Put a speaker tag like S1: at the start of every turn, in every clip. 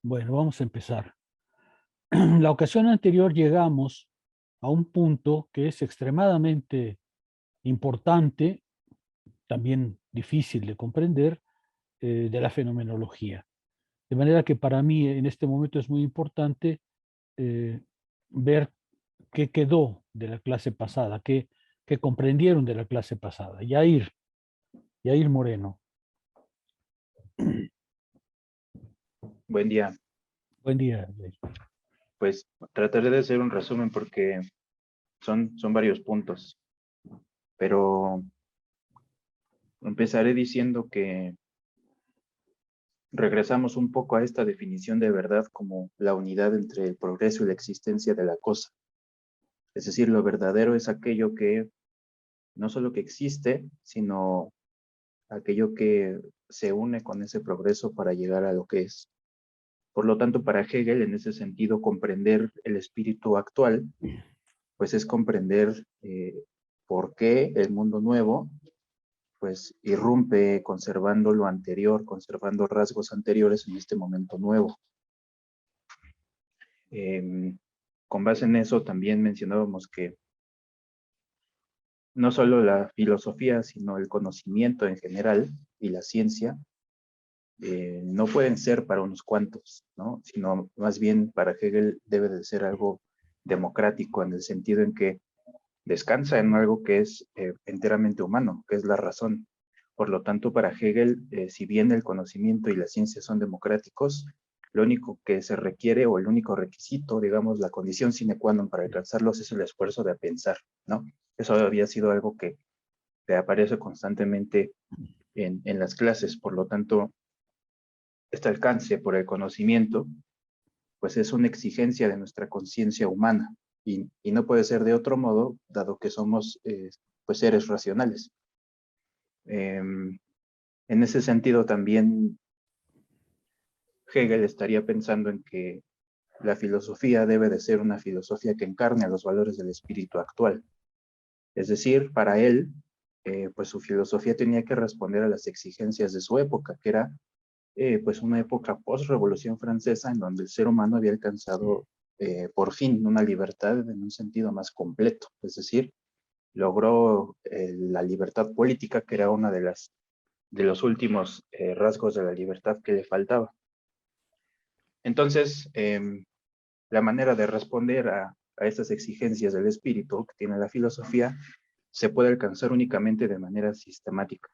S1: Bueno, vamos a empezar. La ocasión anterior llegamos a un punto que es extremadamente importante, también difícil de comprender, de la fenomenología. De manera que para mí en este momento es muy importante eh, ver qué quedó de la clase pasada, qué comprendieron de la clase pasada. Yair Moreno.
S2: Buen día.
S1: Buen día, Yair.
S2: Pues trataré de hacer un resumen porque son varios puntos, pero empezaré diciendo que regresamos un poco a esta definición de verdad como la unidad entre el progreso y la existencia de la cosa. Es decir, lo verdadero es aquello que no solo que existe, sino aquello que se une con ese progreso para llegar a lo que es. Por lo tanto, para Hegel, en ese sentido, comprender el espíritu actual pues es comprender por qué el mundo nuevo pues irrumpe conservando lo anterior, conservando rasgos anteriores en este momento nuevo. Con base en eso también mencionábamos que no solo la filosofía, sino el conocimiento en general y la ciencia no pueden ser para unos cuantos, ¿no? Sino más bien para Hegel debe de ser algo democrático en el sentido en que descansa en algo que es enteramente humano, que es la razón. Por lo tanto, para Hegel, si bien el conocimiento y la ciencia son democráticos, lo único que se requiere o el único requisito, digamos, la condición sine qua non para alcanzarlos es el esfuerzo de pensar, ¿no? Eso había sido algo que aparece constantemente en las clases. Por lo tanto, este alcance por el conocimiento, pues es una exigencia de nuestra conciencia humana y no puede ser de otro modo, dado que somos pues seres racionales. En ese sentido también Hegel estaría pensando en que la filosofía debe de ser una filosofía que encarne a los valores del espíritu actual. Es decir, para él, pues su filosofía tenía que responder a las exigencias de su época, que era pues una época post-revolución francesa en donde el ser humano había alcanzado por fin una libertad en un sentido más completo, es decir, logró la libertad política, que era una de los últimos rasgos de la libertad que le faltaba. Entonces, la manera de responder a estas exigencias del espíritu que tiene la filosofía se puede alcanzar únicamente de manera sistemática.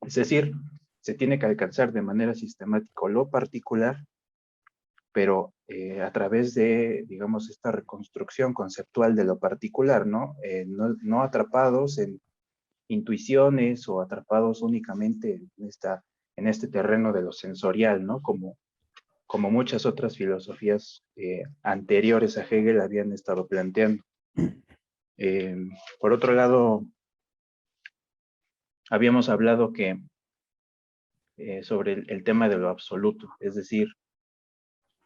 S2: Es decir, se tiene que alcanzar de manera sistemática lo particular, pero a través de, digamos, esta reconstrucción conceptual de lo particular, ¿no? No atrapados en intuiciones o atrapados únicamente en este terreno de lo sensorial, ¿no? Como muchas otras filosofías anteriores a Hegel habían estado planteando. Eh, por otro lado, habíamos hablado que sobre el tema de lo absoluto, es decir,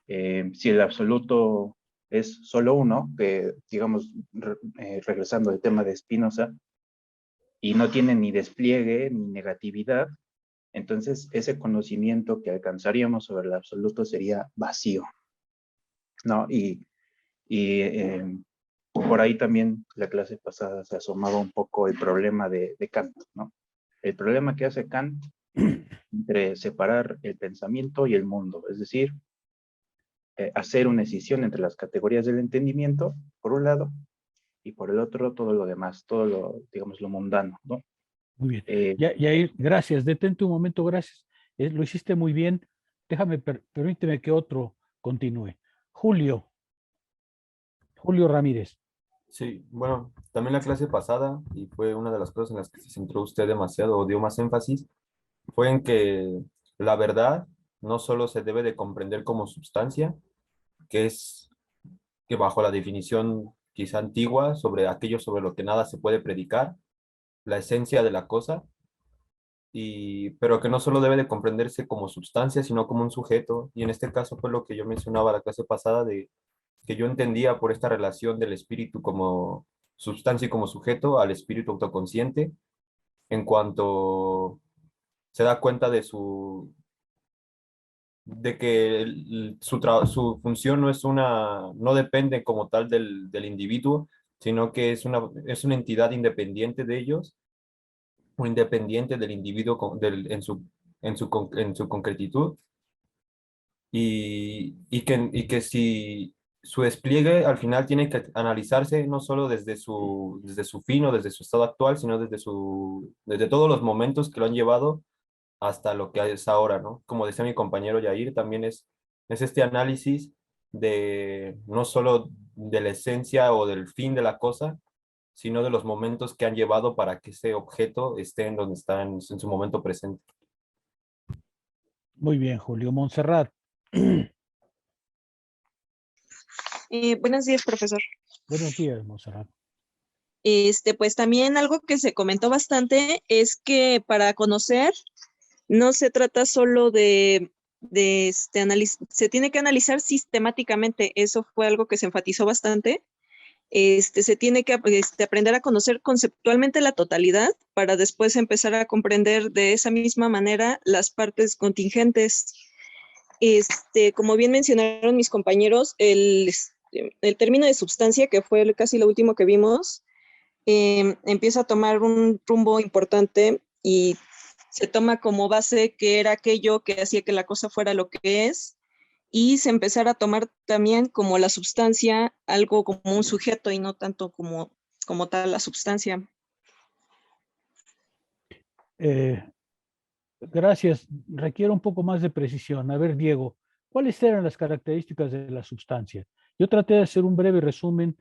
S2: si el absoluto es solo uno, que digamos, regresando al tema de Spinoza, y no tiene ni despliegue ni negatividad, entonces ese conocimiento que alcanzaríamos sobre el absoluto sería vacío, ¿no? Y por ahí también la clase pasada se asomaba un poco el problema de Kant, ¿no? El problema que hace Kant entre separar el pensamiento y el mundo, es decir, hacer una escisión entre las categorías del entendimiento, por un lado, y por el otro todo lo demás, todo lo, digamos, lo mundano, ¿no?
S1: Muy bien.
S2: Eh,
S1: Yair, gracias. Detente un momento, gracias. Lo hiciste muy bien. Déjame, permíteme que otro continúe. Julio, Julio Ramírez.
S3: Sí, bueno, también la clase pasada, y fue una de las cosas en las que se centró usted demasiado o dio más énfasis, fue en que la verdad no solo se debe de comprender como sustancia, que es que bajo la definición quizá antigua sobre aquello sobre lo que nada se puede predicar, la esencia de la cosa, pero que no solo debe de comprenderse como sustancia, sino como un sujeto, y en este caso fue lo que yo mencionaba la clase pasada de que yo entendía por esta relación del espíritu como sustancia y como sujeto al espíritu autoconsciente, en cuanto se da cuenta de que su función no es no depende como tal del individuo, sino que es una entidad independiente de ellos o independiente del individuo en su concretitud y que si su despliegue al final tiene que analizarse no solo desde su fin o desde su estado actual, sino desde todos los momentos que lo han llevado hasta lo que es ahora, ¿no? Como decía mi compañero Yair, también es este análisis de no solo de la esencia o del fin de la cosa, sino de los momentos que han llevado para que ese objeto esté en donde está en su momento presente.
S1: Muy bien, Julio. Montserrat.
S4: Buenos días, profesor.
S1: Buenos días, Montserrat.
S4: Pues también algo que se comentó bastante es que para conocer no se trata solo se tiene que analizar sistemáticamente. Eso fue algo que se enfatizó bastante. Se tiene que aprender a conocer conceptualmente la totalidad para después empezar a comprender de esa misma manera las partes contingentes. Como bien mencionaron mis compañeros, el término de substancia, que fue casi lo último que vimos, empieza a tomar un rumbo importante y se toma como base que era aquello que hacía que la cosa fuera lo que es, y se empezara a tomar también como la substancia, algo como un sujeto y no tanto como tal la substancia.
S1: Gracias. Requiero un poco más de precisión. A ver, Diego, ¿cuáles eran las características de la sustancia? Yo traté de hacer un breve resumen.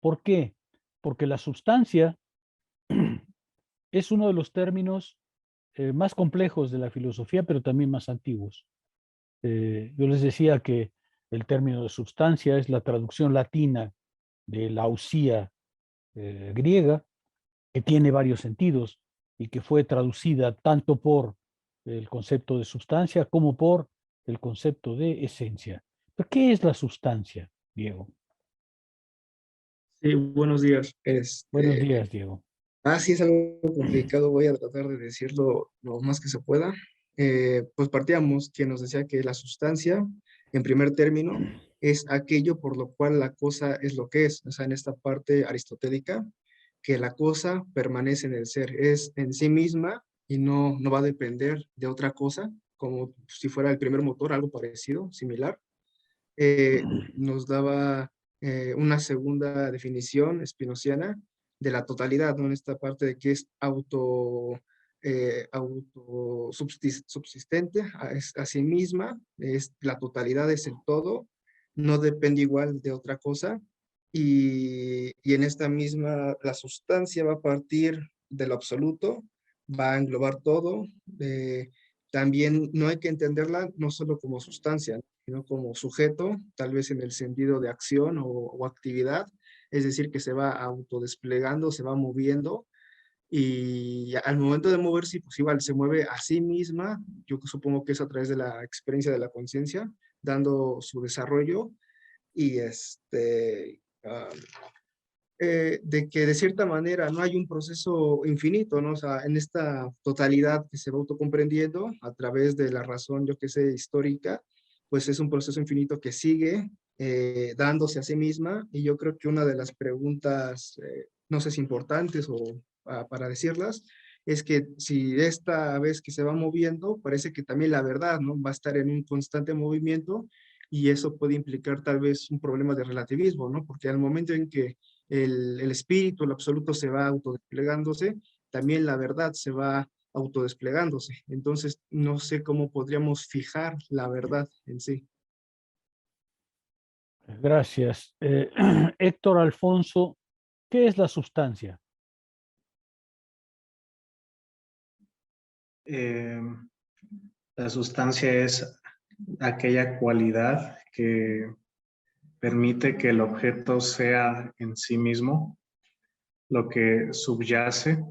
S1: ¿Por qué? Porque la sustancia es uno de los términos más complejos de la filosofía, pero también más antiguos. Yo les decía que el término de sustancia es la traducción latina de la ausía griega, que tiene varios sentidos y que fue traducida tanto por el concepto de sustancia como por el concepto de esencia. ¿Pero qué es la sustancia, Diego?
S5: Sí, buenos días.
S1: Buenos días, Diego.
S5: Sí, es algo complicado, voy a tratar de decirlo lo más que se pueda. Pues partíamos quien nos decía que la sustancia, en primer término, es aquello por lo cual la cosa es lo que es, o sea, en esta parte aristotélica, que la cosa permanece en el ser, es en sí misma y no va a depender de otra cosa, como si fuera el primer motor, algo parecido, similar. Nos daba una segunda definición spinoziana de la totalidad, ¿no? En esta parte de que es autosubsistente es a sí misma, la totalidad es el todo, no depende igual de otra cosa, y en esta misma, la sustancia va a partir de lo absoluto, va a englobar todo, también no hay que entenderla no solo como sustancia, sino como sujeto, tal vez en el sentido de acción o actividad, es decir, que se va autodesplegando, se va moviendo y al momento de moverse, pues igual se mueve a sí misma, yo supongo que es a través de la experiencia de la conciencia, dando su desarrollo y de que de cierta manera no hay un proceso infinito, ¿no? O sea, en esta totalidad que se va autocomprendiendo a través de la razón, yo que sé, histórica, pues es un proceso infinito que sigue dándose a sí misma y yo creo que una de las preguntas, no sé si importantes o para decirlas, es que si esta vez que se va moviendo, parece que también la verdad, ¿no? Va a estar en un constante movimiento y eso puede implicar tal vez un problema de relativismo, ¿no? Porque al momento en que el espíritu, el absoluto se va autodesplegándose, también la verdad se va autodesplegándose. Entonces, no sé cómo podríamos fijar la verdad en sí.
S1: Gracias. Héctor Alfonso, ¿qué es la sustancia?
S6: Eh, la sustancia es aquella cualidad que permite que el objeto sea en sí mismo lo que subyace,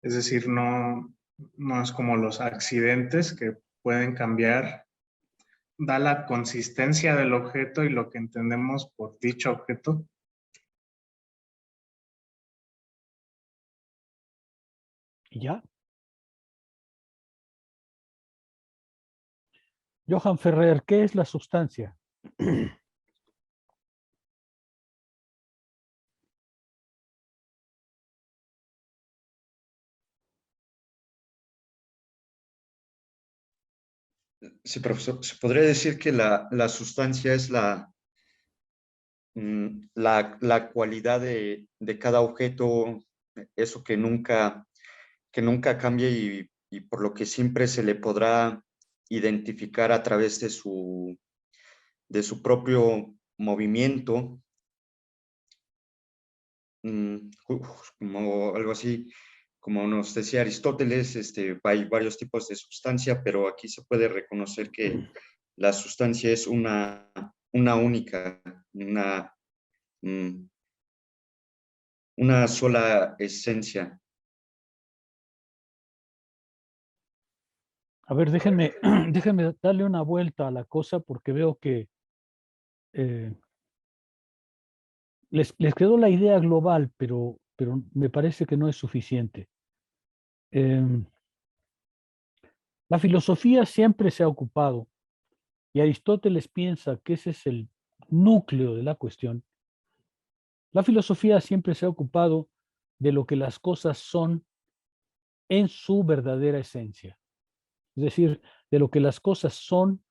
S6: es decir, no es como los accidentes que pueden cambiar, da la consistencia del objeto y lo que entendemos por dicho objeto.
S1: ¿Ya? Johan Ferrer, ¿qué es la sustancia?
S7: Sí, profesor, se podría decir que la sustancia es la cualidad de cada objeto, eso que nunca cambia y por lo que siempre se le podrá identificar a través de su propio movimiento, como algo así, como nos decía Aristóteles, hay varios tipos de sustancia, pero aquí se puede reconocer que la sustancia es una única, mm, una sola esencia.
S1: A ver, déjenme, déjenme darle una vuelta a la cosa porque veo que les quedó la idea global, pero me parece que no es suficiente. La filosofía siempre se ha ocupado, y Aristóteles piensa que ese es el núcleo de la cuestión. La filosofía siempre se ha ocupado de lo que las cosas son en su verdadera esencia, es decir, de lo que las cosas son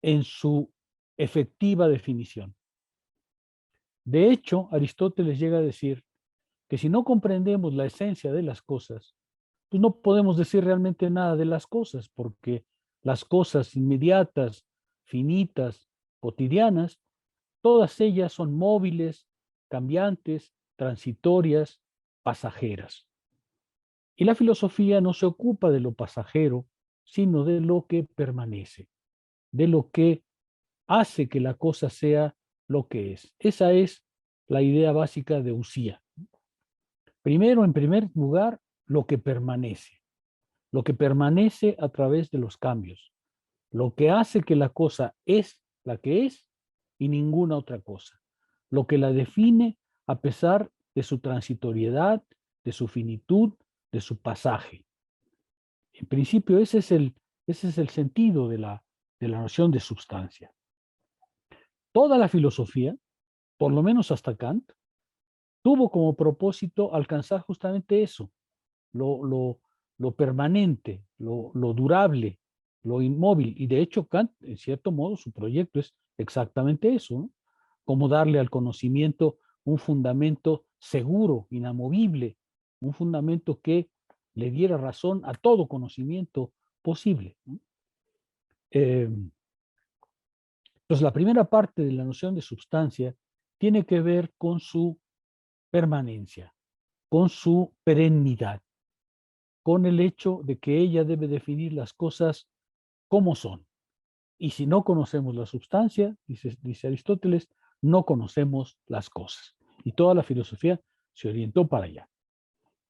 S1: en su efectiva definición. De hecho, Aristóteles llega a decir que si no comprendemos la esencia de las cosas, pues no podemos decir realmente nada de las cosas, porque las cosas inmediatas, finitas, cotidianas, todas ellas son móviles, cambiantes, transitorias, pasajeras. Y la filosofía no se ocupa de lo pasajero, sino de lo que permanece, de lo que hace que la cosa sea lo que es. Esa es la idea básica de usía. Primero, en primer lugar, lo que permanece a través de los cambios, lo que hace que la cosa es la que es y ninguna otra cosa, lo que la define a pesar de su transitoriedad, de su finitud, de su pasaje. En principio, ese es el sentido de la noción de sustancia. Toda la filosofía, por lo menos hasta Kant, tuvo como propósito alcanzar justamente eso, lo permanente, lo durable, lo inmóvil. Y de hecho, Kant, en cierto modo, su proyecto es exactamente eso, ¿no? Como darle al conocimiento un fundamento seguro, inamovible, un fundamento que le diera razón a todo conocimiento posible, ¿no? Entonces, la primera parte de la noción de sustancia tiene que ver con su permanencia, con su perennidad, con el hecho de que ella debe definir las cosas como son. Y si no conocemos la sustancia, dice Aristóteles, no conocemos las cosas. Y toda la filosofía se orientó para allá.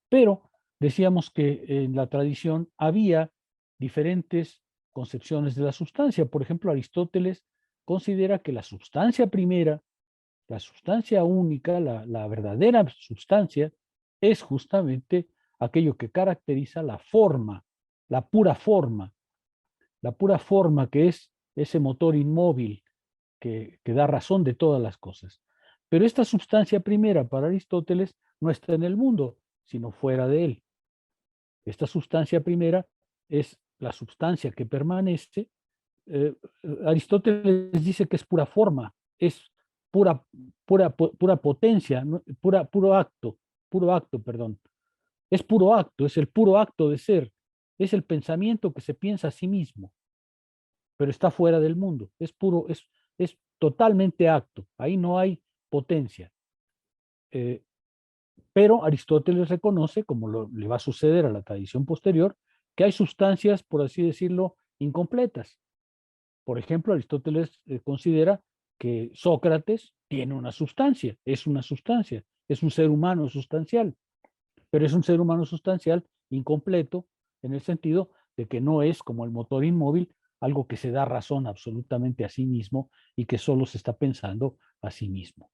S1: Pero decíamos que en la tradición había diferentes concepciones de la sustancia. Por ejemplo, Aristóteles considera que la sustancia primera, la sustancia única, la verdadera sustancia, es justamente aquello que caracteriza la forma, la pura forma que es ese motor inmóvil que da razón de todas las cosas. Pero esta sustancia primera para Aristóteles no está en el mundo, sino fuera de él. Esta sustancia primera es la sustancia que permanece. Aristóteles dice que es pura forma, es pura potencia, ¿no? Puro acto, perdón. Es puro acto, es el puro acto de ser, es el pensamiento que se piensa a sí mismo, pero está fuera del mundo, es puro, es totalmente acto, ahí no hay potencia. Pero Aristóteles reconoce, como le va a suceder a la tradición posterior, que hay sustancias, por así decirlo, incompletas. Por ejemplo, Aristóteles considera que Sócrates tiene una sustancia, es un ser humano sustancial, pero es un ser humano sustancial incompleto en el sentido de que no es como el motor inmóvil, algo que se da razón absolutamente a sí mismo y que solo se está pensando a sí mismo.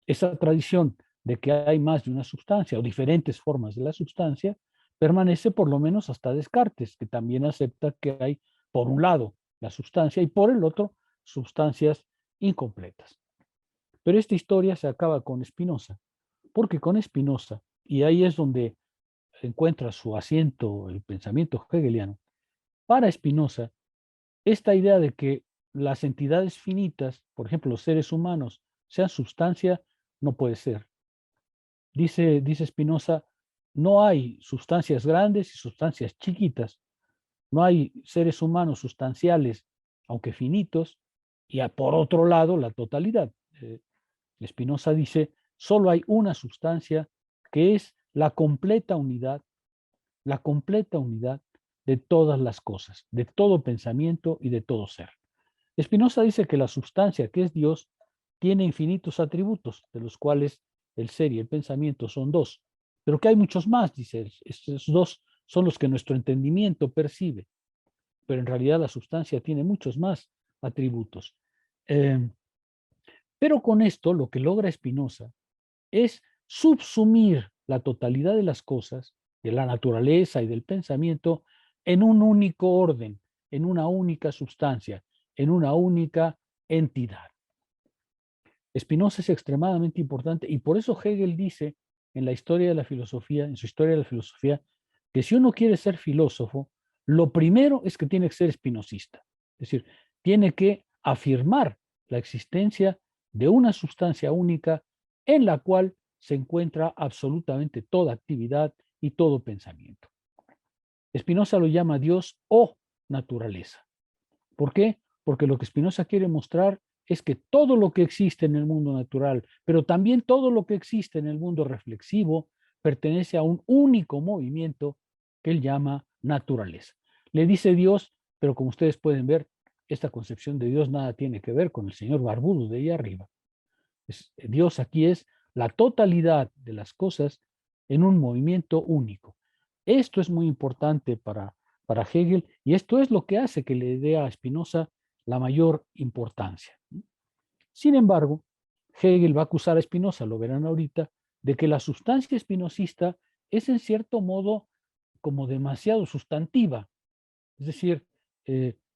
S1: Esa tradición de que hay más de una sustancia o diferentes formas de la sustancia permanece por lo menos hasta Descartes, que también acepta que hay, por un lado, la sustancia, y por el otro, sustancias incompletas. Pero esta historia se acaba con Spinoza, porque con Spinoza, y ahí es donde encuentra su asiento el pensamiento hegeliano, para Spinoza, esta idea de que las entidades finitas, por ejemplo, los seres humanos, sean sustancia, no puede ser. Dice Spinoza, no hay sustancias grandes y sustancias chiquitas, no hay seres humanos sustanciales, aunque finitos, y por otro lado, la totalidad. Spinoza dice, solo hay una sustancia que es la completa unidad de todas las cosas, de todo pensamiento y de todo ser. Spinoza dice que la sustancia, que es Dios, tiene infinitos atributos, de los cuales el ser y el pensamiento son dos, pero que hay muchos más, dice, esos dos son los que nuestro entendimiento percibe, pero en realidad la sustancia tiene muchos más atributos. Pero con esto lo que logra Spinoza es subsumir la totalidad de las cosas, de la naturaleza y del pensamiento, en un único orden, en una única sustancia, en una única entidad. Spinoza es extremadamente importante y por eso Hegel dice en la historia de la filosofía, en su historia de la filosofía, que si uno quiere ser filósofo, lo primero es que tiene que ser espinosista. Es decir, tiene que afirmar la existencia de una sustancia única en la cual se encuentra absolutamente toda actividad y todo pensamiento. Spinoza lo llama Dios o naturaleza. ¿Por qué? Porque lo que Spinoza quiere mostrar es que todo lo que existe en el mundo natural, pero también todo lo que existe en el mundo reflexivo, pertenece a un único movimiento que él llama naturaleza. Le dice Dios, pero como ustedes pueden ver, esta concepción de Dios nada tiene que ver con el señor barbudo de ahí arriba. Dios aquí es la totalidad de las cosas en un movimiento único. Esto es muy importante para Hegel y esto es lo que hace que le dé a Spinoza la mayor importancia. Sin embargo, Hegel va a acusar a Spinoza, lo verán ahorita, de que la sustancia espinosista es en cierto modo como demasiado sustantiva. Es decir,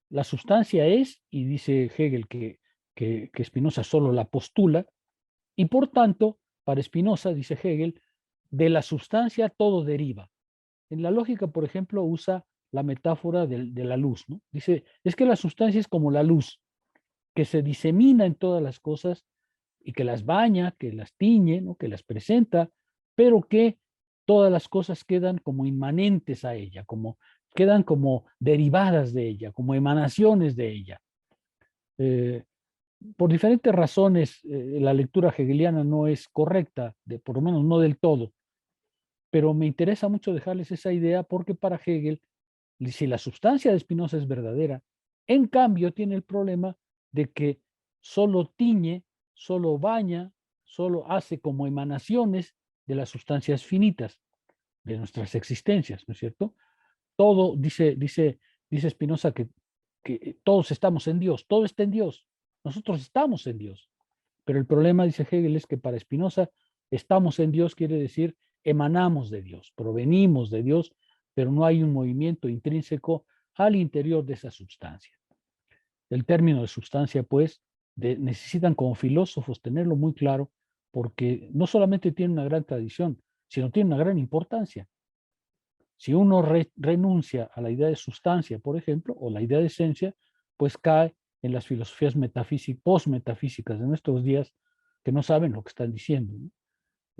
S1: la sustancia es, y dice Hegel que Spinoza solo la postula, y por tanto, para Spinoza, dice Hegel, de la sustancia todo deriva. En la lógica, por ejemplo, usa la metáfora de la luz, ¿no? Dice, es que la sustancia es como la luz, que se disemina en todas las cosas y que las baña, que las tiñe, ¿no? Que las presenta, pero que todas las cosas quedan como inmanentes a ella, quedan como derivadas de ella, como emanaciones de ella. Por diferentes razones, la lectura hegeliana no es correcta, por lo menos no del todo, pero me interesa mucho dejarles esa idea porque para Hegel, si la sustancia de Spinoza es verdadera, en cambio tiene el problema de que solo tiñe, solo baña, solo hace como emanaciones de las sustancias finitas de nuestras existencias, ¿no es cierto? Todo, dice Spinoza que todos estamos en Dios, todo está en Dios, nosotros estamos en Dios. Pero el problema, dice Hegel, es que para Spinoza estamos en Dios quiere decir emanamos de Dios, provenimos de Dios, pero no hay un movimiento intrínseco al interior de esa sustancia. El término de sustancia, pues, necesitan como filósofos tenerlo muy claro, porque no solamente tiene una gran tradición, sino tiene una gran importancia. Si uno renuncia a la idea de sustancia, por ejemplo, o la idea de esencia, pues cae en las filosofías post-metafísicas de nuestros días que no saben lo que están diciendo, ¿no?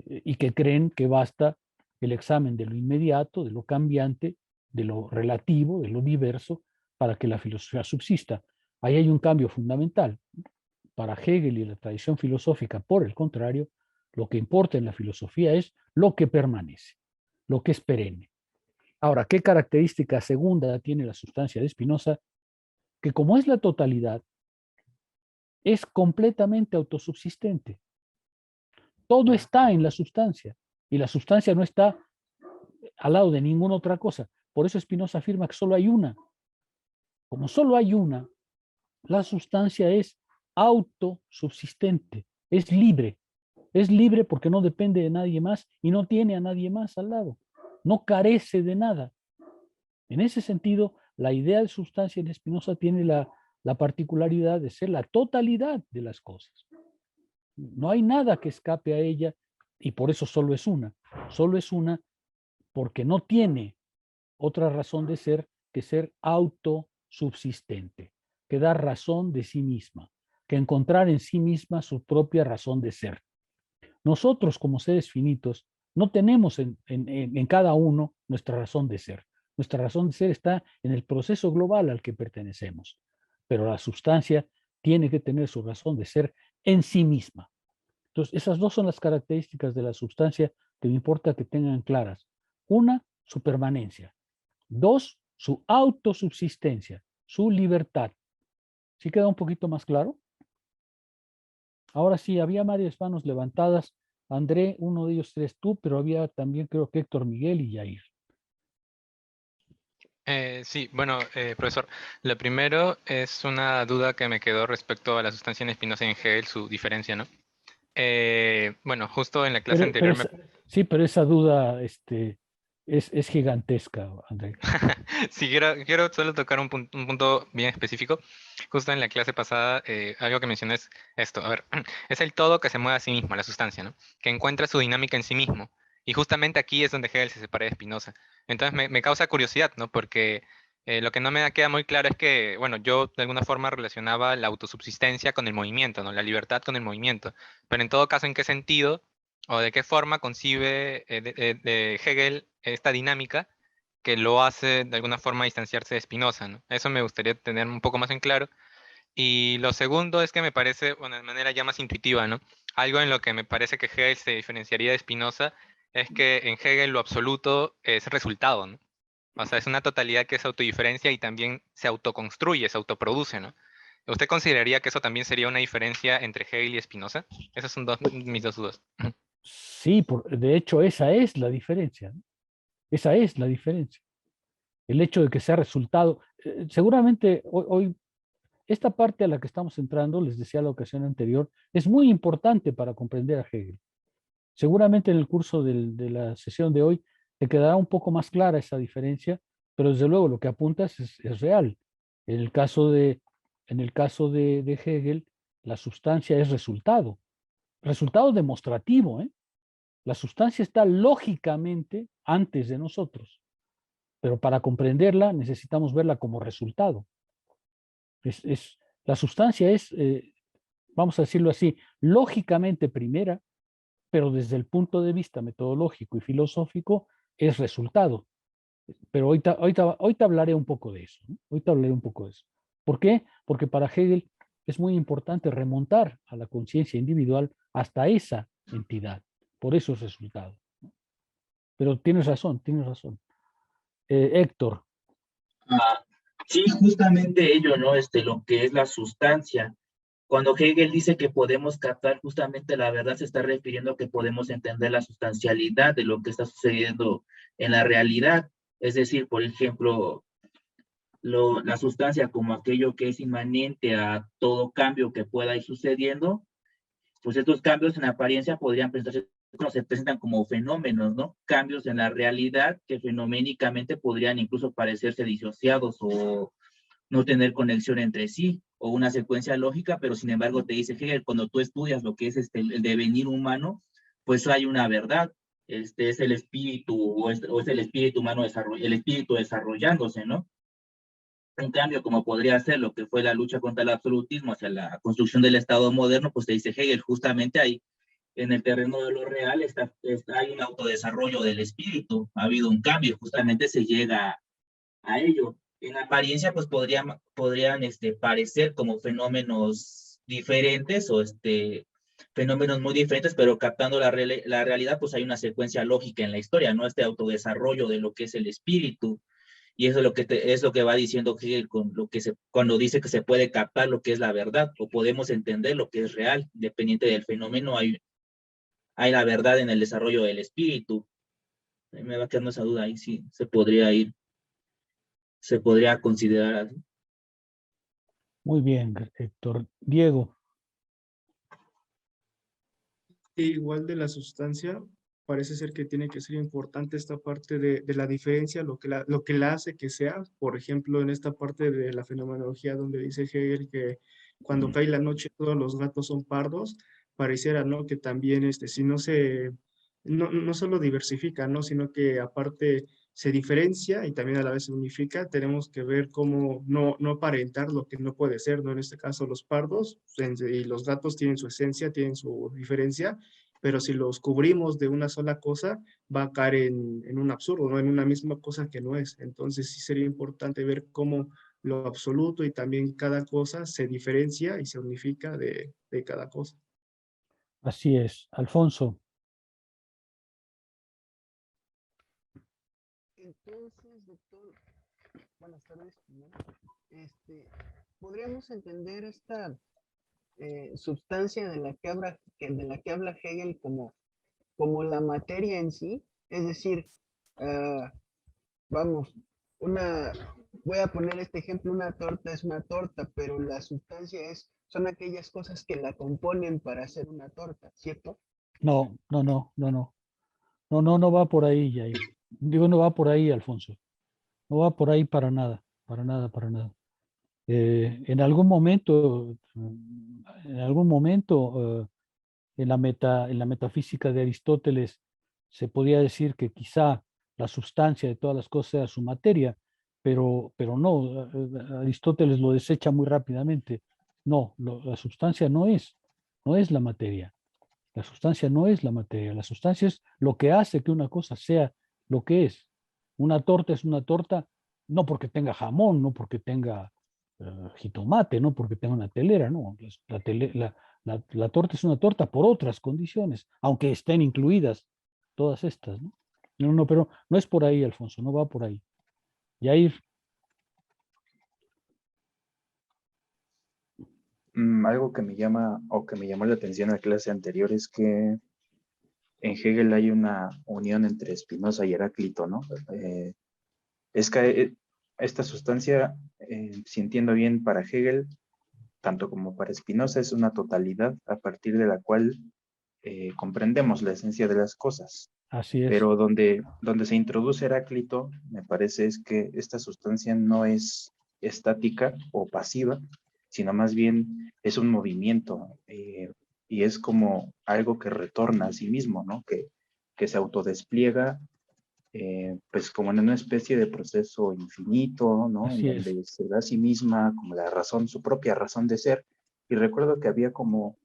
S1: Y que creen que basta el examen de lo inmediato, de lo cambiante, de lo relativo, de lo diverso, para que la filosofía subsista. Ahí hay un cambio fundamental. Para Hegel y la tradición filosófica, por el contrario, lo que importa en la filosofía es lo que permanece, lo que es perenne. Ahora, ¿qué característica segunda tiene la sustancia de Spinoza? Que como es la totalidad, es completamente autosubsistente. Todo está en la sustancia y la sustancia no está al lado de ninguna otra cosa. Por eso Spinoza afirma que solo hay una. Como solo hay una, la sustancia es autosubsistente, es libre. Es libre porque no depende de nadie más y no tiene a nadie más al lado. No carece de nada. En ese sentido, la idea de sustancia en Spinoza tiene la particularidad de ser la totalidad de las cosas. No hay nada que escape a ella y por eso solo es una. Solo es una porque no tiene otra razón de ser que ser autosubsistente, que dar razón de sí misma, que encontrar en sí misma su propia razón de ser. Nosotros como seres finitos no tenemos en cada uno nuestra razón de ser. Nuestra razón de ser está en el proceso global al que pertenecemos, pero la sustancia tiene que tener su razón de ser en sí misma. Entonces, esas dos son las características de la sustancia que me importa que tengan claras. Una, su permanencia. Dos, su autosubsistencia, su libertad. ¿Sí queda un poquito más claro? Ahora sí, había varias manos levantadas. André, uno de ellos eres tú, pero había también creo que Héctor Miguel y Yair.
S8: Sí, bueno, profesor, lo primero es una duda que me quedó respecto a la sustancia en Spinoza y en Hegel, su diferencia, ¿no? Bueno, justo en la clase anterior
S1: Sí, pero esa duda es gigantesca, André.
S8: Sí, quiero solo tocar un punto bien específico. Justo en la clase pasada, algo que mencioné es esto. A ver, es el todo que se mueve a sí mismo, la sustancia, ¿no? Que encuentra su dinámica en sí mismo. Y justamente aquí es donde Hegel se separa de Spinoza. Entonces me causa curiosidad, ¿no? Porque lo que no me queda muy claro es que, bueno, yo de alguna forma relacionaba la autosubsistencia con el movimiento, ¿no? La libertad con el movimiento. Pero en todo caso, ¿en qué sentido o de qué forma concibe de Hegel esta dinámica que lo hace de alguna forma distanciarse de Spinoza, ¿no? Eso me gustaría tener un poco más en claro. Y lo segundo es que me parece, bueno, de manera ya más intuitiva, ¿no? Algo en lo que me parece que Hegel se diferenciaría de Spinoza es que en Hegel lo absoluto es resultado, ¿no? O sea, es una totalidad que se autodiferencia y también se autoconstruye, se autoproduce, ¿no? ¿Usted consideraría que eso también sería una diferencia entre Hegel y Spinoza? Esas son mis dos dudas.
S1: Sí, de hecho esa es la diferencia, ¿no? Esa es la diferencia. El hecho de que sea resultado. Seguramente hoy, esta parte a la que estamos entrando, les decía la ocasión anterior, es muy importante para comprender a Hegel. Seguramente en el curso de la sesión de hoy te quedará un poco más clara esa diferencia, pero desde luego lo que apuntas es real. En el caso de Hegel, la sustancia es resultado demostrativo, ¿eh? La sustancia está lógicamente antes de nosotros, pero para comprenderla necesitamos verla como resultado. La sustancia es, vamos a decirlo así, lógicamente primera, pero desde el punto de vista metodológico y filosófico es resultado. Pero ahorita hablaré un poco de eso, ¿no? Ahorita hablaré un poco de eso. ¿Por qué? Porque para Hegel es muy importante remontar a la conciencia individual hasta esa entidad. Por eso es resultado, ¿no? Pero tienes razón, tienes razón. Héctor.
S9: Ah, sí, justamente ello, ¿no? Lo que es la sustancia. Cuando Hegel dice que podemos captar justamente la verdad, se está refiriendo a que podemos entender la sustancialidad de lo que está sucediendo en la realidad. Es decir, por ejemplo, la sustancia como aquello que es inmanente a todo cambio que pueda ir sucediendo, pues estos cambios en apariencia podrían presentarse, como se presentan como fenómenos, ¿no? Cambios en la realidad que fenoménicamente podrían incluso parecerse disociados o no tener conexión entre sí o una secuencia lógica, pero sin embargo te dice Hegel, cuando tú estudias lo que es el devenir humano, pues hay una verdad, es el espíritu o es el espíritu humano, el espíritu desarrollándose, ¿no? En cambio, como podría ser lo que fue la lucha contra el absolutismo hacia la construcción del Estado moderno, pues te dice Hegel, justamente ahí, en el terreno de lo real, hay un autodesarrollo del espíritu, ha habido un cambio, justamente se llega a ello. En apariencia, pues podrían parecer como fenómenos diferentes o fenómenos muy diferentes, pero captando la realidad, pues hay una secuencia lógica en la historia, ¿no? Este autodesarrollo de lo que es el espíritu. Y eso es lo que va diciendo Hegel con cuando dice que se puede captar lo que es la verdad o podemos entender lo que es real, independiente del fenómeno, hay la verdad en el desarrollo del espíritu. Me va quedando esa duda ahí, sí, se podría considerar así.
S1: Muy bien, Héctor. Diego.
S5: Igual de la sustancia, parece ser que tiene que ser importante esta parte de la diferencia, lo que la hace que sea. Por ejemplo, en esta parte de la fenomenología donde dice Hegel que cuando cae la noche todos los gatos son pardos, pareciera, ¿no? Que también, si no se, no solo diversifica, ¿no? Sino que aparte se diferencia y también a la vez se unifica. Tenemos que ver cómo no aparentar lo que no puede ser, ¿no? En este caso los pardos y los gatos tienen su esencia, tienen su diferencia, pero si los cubrimos de una sola cosa, va a caer en un absurdo, ¿no? En una misma cosa que no es. Entonces sí sería importante ver cómo lo absoluto y también cada cosa se diferencia y se unifica de cada cosa.
S1: Así es. Alfonso.
S10: Entonces, doctor, buenas tardes. ¿Podríamos entender esta sustancia de la que habla Hegel como la materia en sí? Es decir, vamos, voy a poner este ejemplo, una torta es una torta, pero la sustancia son aquellas cosas que la componen para hacer una torta, ¿cierto?
S1: No, no, no, no, no. No va por ahí, Jair. Digo, no va por ahí, Alfonso. No va por ahí para nada, para nada, para nada. En algún momento, en la metafísica de Aristóteles, se podía decir que quizá la sustancia de todas las cosas era su materia, pero no, Aristóteles lo desecha muy rápidamente. No, la sustancia no es la materia. La sustancia no es la materia, la sustancia es lo que hace que una cosa sea lo que es. Una torta es una torta no porque tenga jamón, no porque tenga jitomate, no porque tenga una telera, no. La torta es una torta por otras condiciones, aunque estén incluidas todas estas, ¿no? No, pero no es por ahí, Alfonso, no va por ahí. Yair.
S2: Algo que me llama o que me llamó la atención en la clase anterior es que en Hegel hay una unión entre Spinoza y Heráclito, ¿no? Es que esta sustancia, si entiendo bien, para Hegel, tanto como para Spinoza, es una totalidad a partir de la cual comprendemos la esencia de las cosas.
S1: Así es.
S2: Pero donde se introduce Heráclito, me parece es que esta sustancia no es estática o pasiva, sino más bien es un movimiento y es como algo que retorna a sí mismo, ¿no? Que se autodespliega, pues como en una especie de proceso infinito, ¿no?
S1: Así
S2: en donde se da a sí misma como la razón, su propia razón de ser. Y recuerdo que había como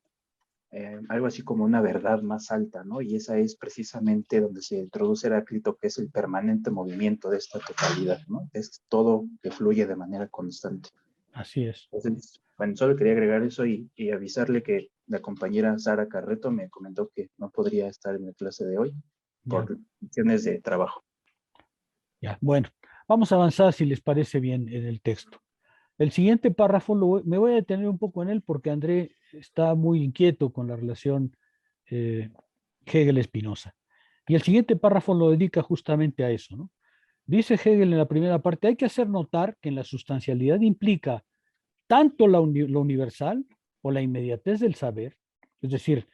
S2: algo así como una verdad más alta, ¿no? Y esa es precisamente donde se introduce Heráclito, que es el permanente movimiento de esta totalidad, ¿no? Es todo que fluye de manera constante.
S1: Así es.
S2: Entonces, bueno, solo quería agregar eso y avisarle que la compañera Sara Carreto me comentó que no podría estar en la clase de hoy por cuestiones de trabajo.
S1: Ya, bueno, vamos a avanzar si les parece bien en el texto. El siguiente párrafo me voy a detener un poco en él porque André está muy inquieto con la relación Hegel-Spinoza. Y el siguiente párrafo lo dedica justamente a eso, ¿no? Dice Hegel en la primera parte, hay que hacer notar que en la sustancialidad implica tanto lo universal o la inmediatez del saber, es decir,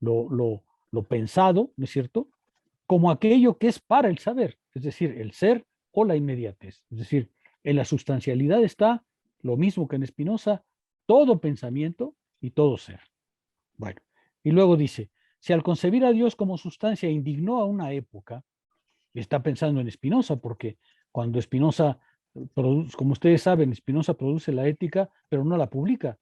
S1: lo pensado, ¿no es cierto?, como aquello que es para el saber, es decir, el ser o la inmediatez. Es decir, en la sustancialidad está lo mismo que en Spinoza, todo pensamiento y todo ser. Bueno, y luego dice, si al concebir a Dios como sustancia indignó a una época, está pensando en Spinoza, porque cuando Spinoza produce, como ustedes saben, Spinoza produce la ética, pero no la publica,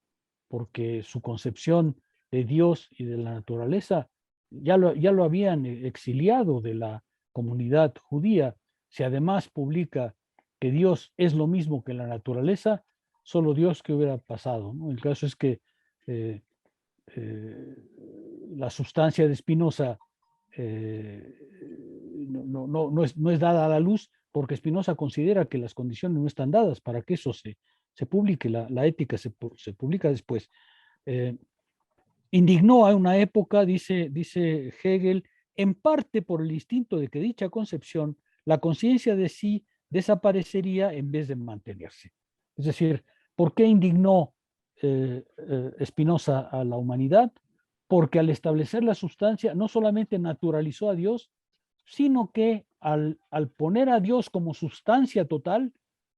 S1: porque su concepción de Dios y de la naturaleza ya lo habían exiliado de la comunidad judía. Si además publica que Dios es lo mismo que la naturaleza, solo Dios que hubiera pasado, ¿no? El caso es que la sustancia de Spinoza no es dada a la luz porque Spinoza considera que las condiciones no están dadas para que eso se publique, la ética se publica después. Indignó a una época, dice Hegel, en parte por el instinto de que dicha concepción, la conciencia de sí desaparecería en vez de mantenerse. Es decir, ¿por qué indignó Spinoza a la humanidad? porque al establecer la sustancia no solamente naturalizó a Dios, sino que al poner a Dios como sustancia total,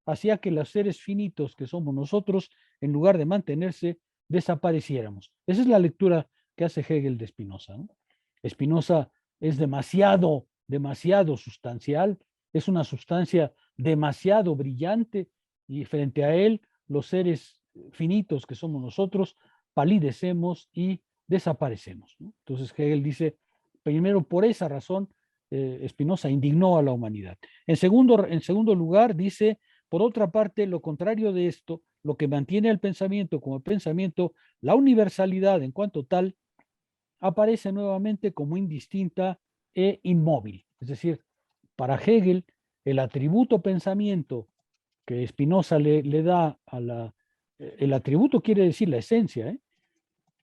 S1: hacía que los seres finitos que somos nosotros, en lugar de mantenerse, desapareciéramos. Esa es la lectura que hace Hegel de Spinoza, ¿no? Spinoza es demasiado sustancial, es una sustancia demasiado brillante, y frente a él los seres finitos que somos nosotros palidecemos y desaparecemos, ¿no? Entonces Hegel dice, primero por esa razón, Spinoza indignó a la humanidad. En segundo lugar, dice, por otra parte, lo contrario de esto, lo que mantiene el pensamiento como pensamiento, la universalidad en cuanto tal, aparece nuevamente como indistinta e inmóvil. Es decir, para Hegel, el atributo pensamiento que Spinoza le da a el atributo quiere decir la esencia, ¿eh?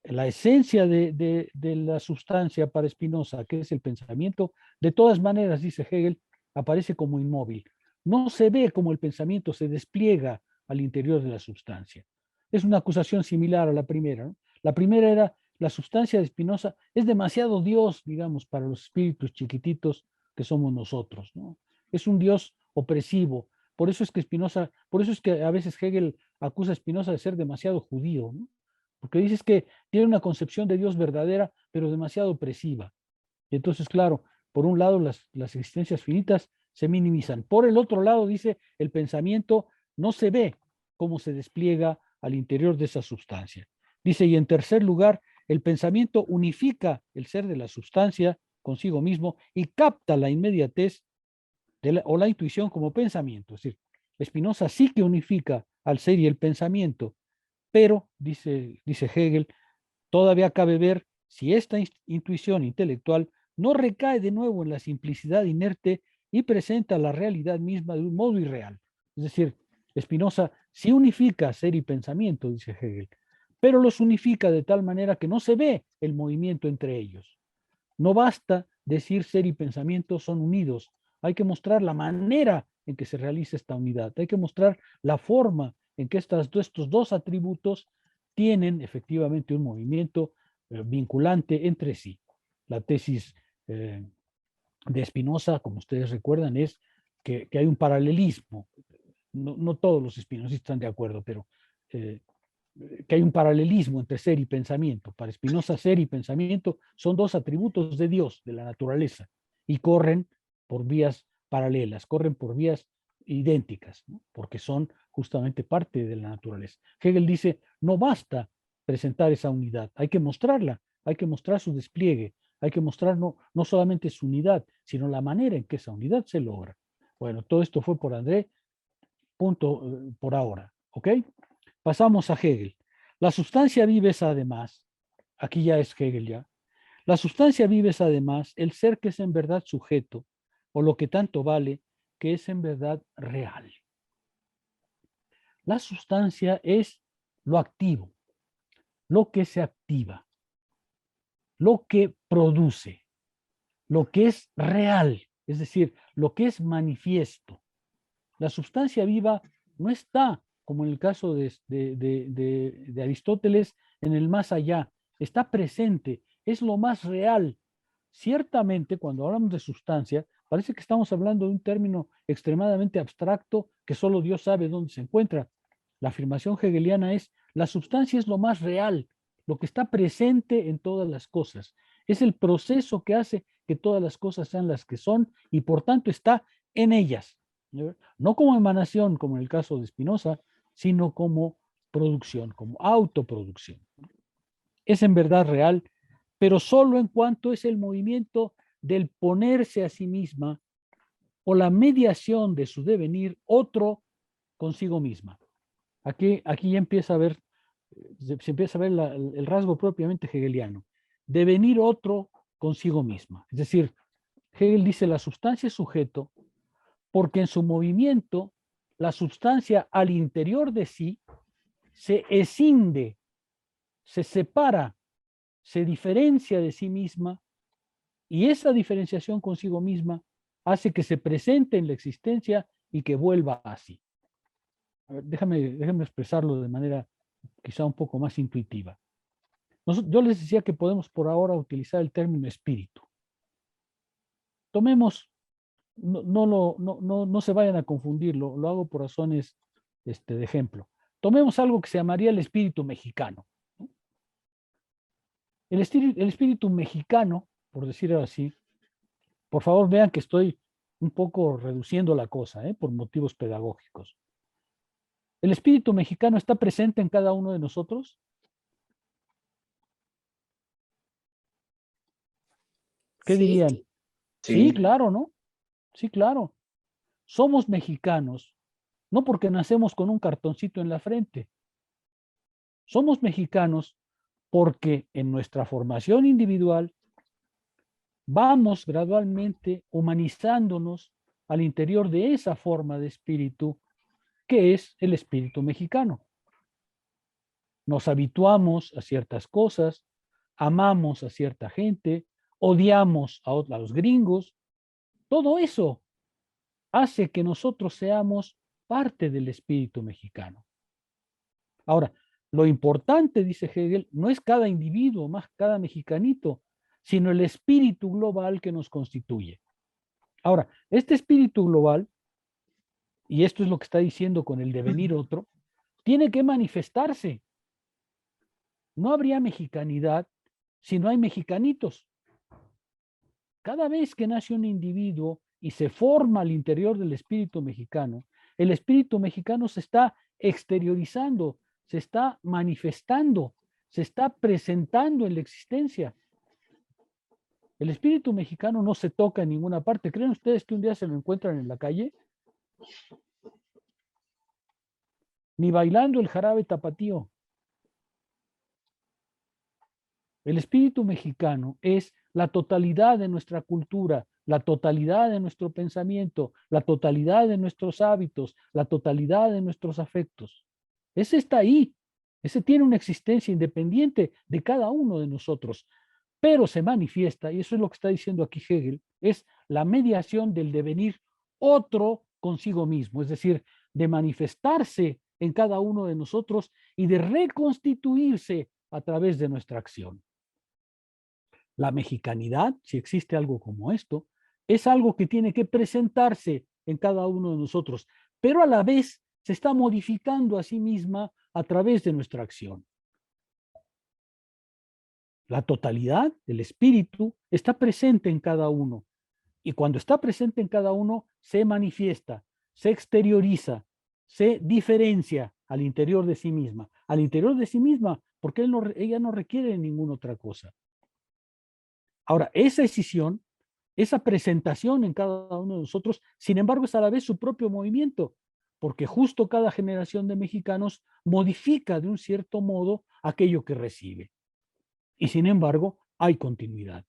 S1: La esencia de la sustancia para Spinoza, que es el pensamiento, de todas maneras, dice Hegel, aparece como inmóvil. No se ve como el pensamiento se despliega al interior de la sustancia. Es una acusación similar a la primera, ¿no? La primera era, la sustancia de Spinoza es demasiado Dios, digamos, para los espíritus chiquititos que somos nosotros, ¿no? Es un Dios opresivo. Por eso es que a veces Hegel acusa a Spinoza de ser demasiado judío, ¿no? Porque dices que tiene una concepción de Dios verdadera, pero demasiado opresiva. Y entonces, claro, por un lado las existencias finitas se minimizan. Por el otro lado, dice, el pensamiento no se ve cómo se despliega al interior de esa sustancia. Dice, y en tercer lugar, el pensamiento unifica el ser de la sustancia consigo mismo y capta la inmediatez o la intuición como pensamiento. Es decir, Spinoza sí que unifica al ser y el pensamiento, pero, dice Hegel, todavía cabe ver si esta intuición intelectual no recae de nuevo en la simplicidad inerte y presenta la realidad misma de un modo irreal. Es decir, Spinoza sí unifica ser y pensamiento, dice Hegel, pero los unifica de tal manera que no se ve el movimiento entre ellos. No basta decir ser y pensamiento son unidos, hay que mostrar la manera en que se realiza esta unidad, hay que mostrar la forma en que estos dos atributos tienen efectivamente un movimiento vinculante entre sí. La tesis de Spinoza, como ustedes recuerdan, es que hay un paralelismo. No todos los espinosistas están de acuerdo, pero que hay un paralelismo entre ser y pensamiento. Para Spinoza, ser y pensamiento son dos atributos de Dios, de la naturaleza, y corren por vías paralelas, corren por vías idénticas, ¿no? Porque son justamente parte de la naturaleza. Hegel dice, no basta presentar esa unidad, hay que mostrarla, hay que mostrar su despliegue, hay que mostrar no solamente su unidad, sino la manera en que esa unidad se logra. Bueno, todo esto fue por André, punto por ahora, ¿ok? Pasamos a Hegel. La sustancia viva es además, aquí ya es Hegel ya, la sustancia viva es además el ser que es en verdad sujeto, o lo que tanto vale, que es en verdad real. La sustancia es lo activo, lo que se activa, lo que produce, lo que es real, es decir, lo que es manifiesto. La sustancia viva no está, como en el caso de Aristóteles, en el más allá, está presente, es lo más real. Ciertamente, cuando hablamos de sustancia, parece que estamos hablando de un término extremadamente abstracto que solo Dios sabe dónde se encuentra. La afirmación hegeliana es, la sustancia es lo más real, lo que está presente en todas las cosas. Es el proceso que hace que todas las cosas sean las que son y por tanto está en ellas. No como emanación, como en el caso de Spinoza, sino como producción, como autoproducción. Es en verdad real, pero solo en cuanto es el movimiento del ponerse a sí misma o la mediación de su devenir otro consigo misma. Aquí ya empieza a ver, se empieza a ver el rasgo propiamente hegeliano. Devenir otro consigo misma. Es decir, Hegel dice la sustancia es sujeto porque en su movimiento la sustancia al interior de sí se escinde, se separa, se diferencia de sí misma y esa diferenciación consigo misma hace que se presente en la existencia y que vuelva así. A ver, déjame expresarlo de manera quizá un poco más intuitiva. Yo les decía que podemos por ahora utilizar el término espíritu. Tomemos, no se vayan a confundirlo, lo hago por razones de ejemplo. Tomemos algo que se llamaría el espíritu mexicano. El espíritu mexicano, por decirlo así, por favor vean que estoy un poco reduciendo la cosa, por motivos pedagógicos. ¿El espíritu mexicano está presente en cada uno de nosotros? ¿Qué dirían? Sí, claro, ¿no? Sí, claro. Somos mexicanos, no porque nacemos con un cartoncito en la frente. Somos mexicanos porque en nuestra formación individual vamos gradualmente humanizándonos al interior de esa forma de espíritu que es el espíritu mexicano. Nos habituamos a ciertas cosas, amamos a cierta gente, odiamos a los gringos. Todo eso hace que nosotros seamos parte del espíritu mexicano. Ahora, lo importante, dice Hegel, no es cada individuo, más cada mexicanito, sino el espíritu global que nos constituye. Ahora, este espíritu global, y esto es lo que está diciendo con el devenir otro, tiene que manifestarse. No habría mexicanidad si no hay mexicanitos. Cada vez que nace un individuo y se forma al interior del espíritu mexicano, el espíritu mexicano se está exteriorizando, se está manifestando, se está presentando en la existencia. El espíritu mexicano no se toca en ninguna parte. ¿Creen ustedes que un día se lo encuentran en la calle? Ni bailando el jarabe tapatío. El espíritu mexicano es la totalidad de nuestra cultura, la totalidad de nuestro pensamiento, la totalidad de nuestros hábitos, la totalidad de nuestros afectos. Ese está ahí. Ese tiene una existencia independiente de cada uno de nosotros, pero se manifiesta, y eso es lo que está diciendo aquí Hegel, es la mediación del devenir otro consigo mismo, es decir, de manifestarse en cada uno de nosotros y de reconstituirse a través de nuestra acción. La mexicanidad, si existe algo como esto, es algo que tiene que presentarse en cada uno de nosotros, pero a la vez se está modificando a sí misma a través de nuestra acción. La totalidad, el espíritu, está presente en cada uno. Y cuando está presente en cada uno, se manifiesta, se exterioriza, se diferencia al interior de sí misma. Al interior de sí misma, porque ella no requiere ninguna otra cosa. Ahora, esa decisión, esa presentación en cada uno de nosotros, sin embargo, es a la vez su propio movimiento, porque justo cada generación de mexicanos modifica de un cierto modo aquello que recibe. Y sin embargo, hay continuidad.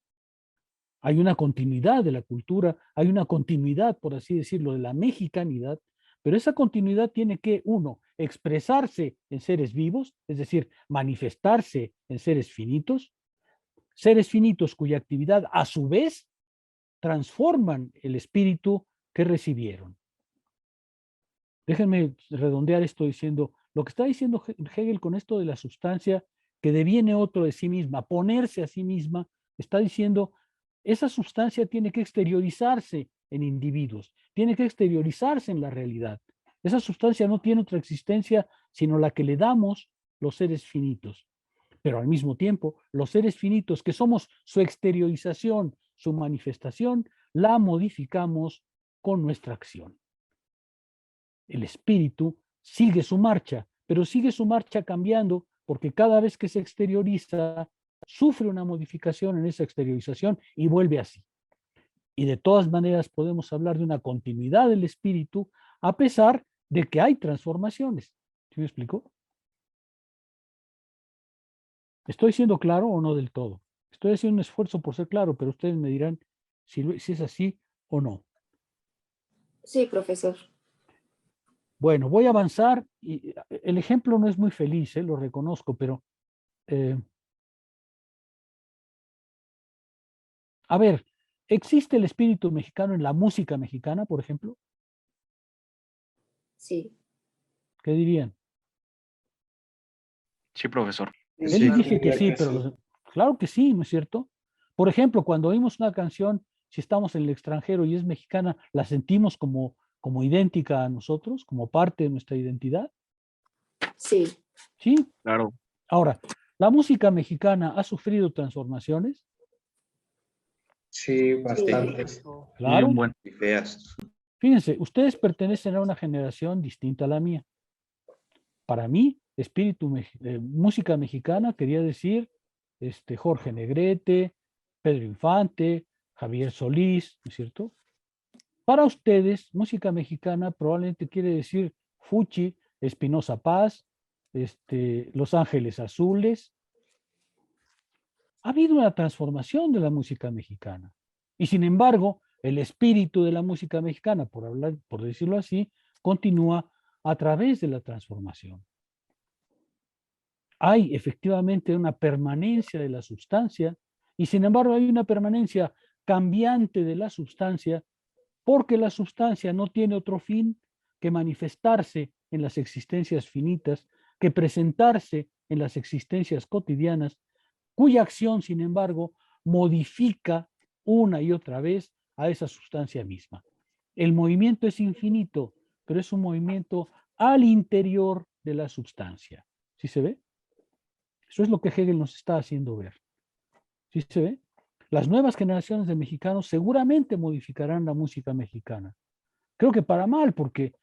S1: Hay una continuidad de la cultura, hay una continuidad, por así decirlo, de la mexicanidad, pero esa continuidad tiene que, uno, expresarse en seres vivos, es decir, manifestarse en seres finitos cuya actividad a su vez transforman el espíritu que recibieron. Déjenme redondear esto diciendo, lo que está diciendo Hegel con esto de la sustancia que deviene otro de sí misma, ponerse a sí misma, está diciendo, esa sustancia tiene que exteriorizarse en individuos, tiene que exteriorizarse en la realidad. Esa sustancia no tiene otra existencia sino la que le damos los seres finitos. Pero al mismo tiempo, los seres finitos, que somos su exteriorización, su manifestación, la modificamos con nuestra acción. El espíritu sigue su marcha, pero sigue su marcha cambiando porque cada vez que se exterioriza, sufre una modificación en esa exteriorización y vuelve así. Y de todas maneras podemos hablar de una continuidad del espíritu a pesar de que hay transformaciones. ¿Sí me explico? ¿Estoy siendo claro o no del todo? Estoy haciendo un esfuerzo por ser claro, pero ustedes me dirán si es así o no.
S11: Sí, profesor.
S1: Bueno, voy a avanzar y el ejemplo no es muy feliz, lo reconozco, pero a ver, ¿existe el espíritu mexicano en la música mexicana, por ejemplo?
S11: Sí.
S1: ¿Qué dirían?
S12: Sí, profesor.
S1: Él dice que sí, pero claro que sí, ¿no es cierto? Por ejemplo, cuando oímos una canción, si estamos en el extranjero y es mexicana, ¿la sentimos como idéntica a nosotros, como parte de nuestra identidad?
S11: Sí.
S1: Sí.
S12: Claro.
S1: Ahora, ¿la música mexicana ha sufrido transformaciones?
S6: Sí, bastantes.
S1: Claro.
S7: Y feas.
S1: Fíjense, ustedes pertenecen a una generación distinta a la mía. Para mí, música mexicana quería decir Jorge Negrete, Pedro Infante, Javier Solís, ¿no es cierto? Para ustedes, música mexicana probablemente quiere decir Fuchi, Espinoza Paz, Los Ángeles Azules. Ha habido una transformación de la música mexicana. Y sin embargo, el espíritu de la música mexicana, por decirlo así, continúa a través de la transformación. Hay efectivamente una permanencia de la sustancia y sin embargo hay una permanencia cambiante de la sustancia porque la sustancia no tiene otro fin que manifestarse en las existencias finitas, que presentarse en las existencias cotidianas, cuya acción, sin embargo, modifica una y otra vez a esa sustancia misma. El movimiento es infinito, pero es un movimiento al interior de la sustancia. ¿Sí se ve? Eso es lo que Hegel nos está haciendo ver. ¿Sí se ve? Las nuevas generaciones de mexicanos seguramente modificarán la música mexicana. Creo que para mal, porque,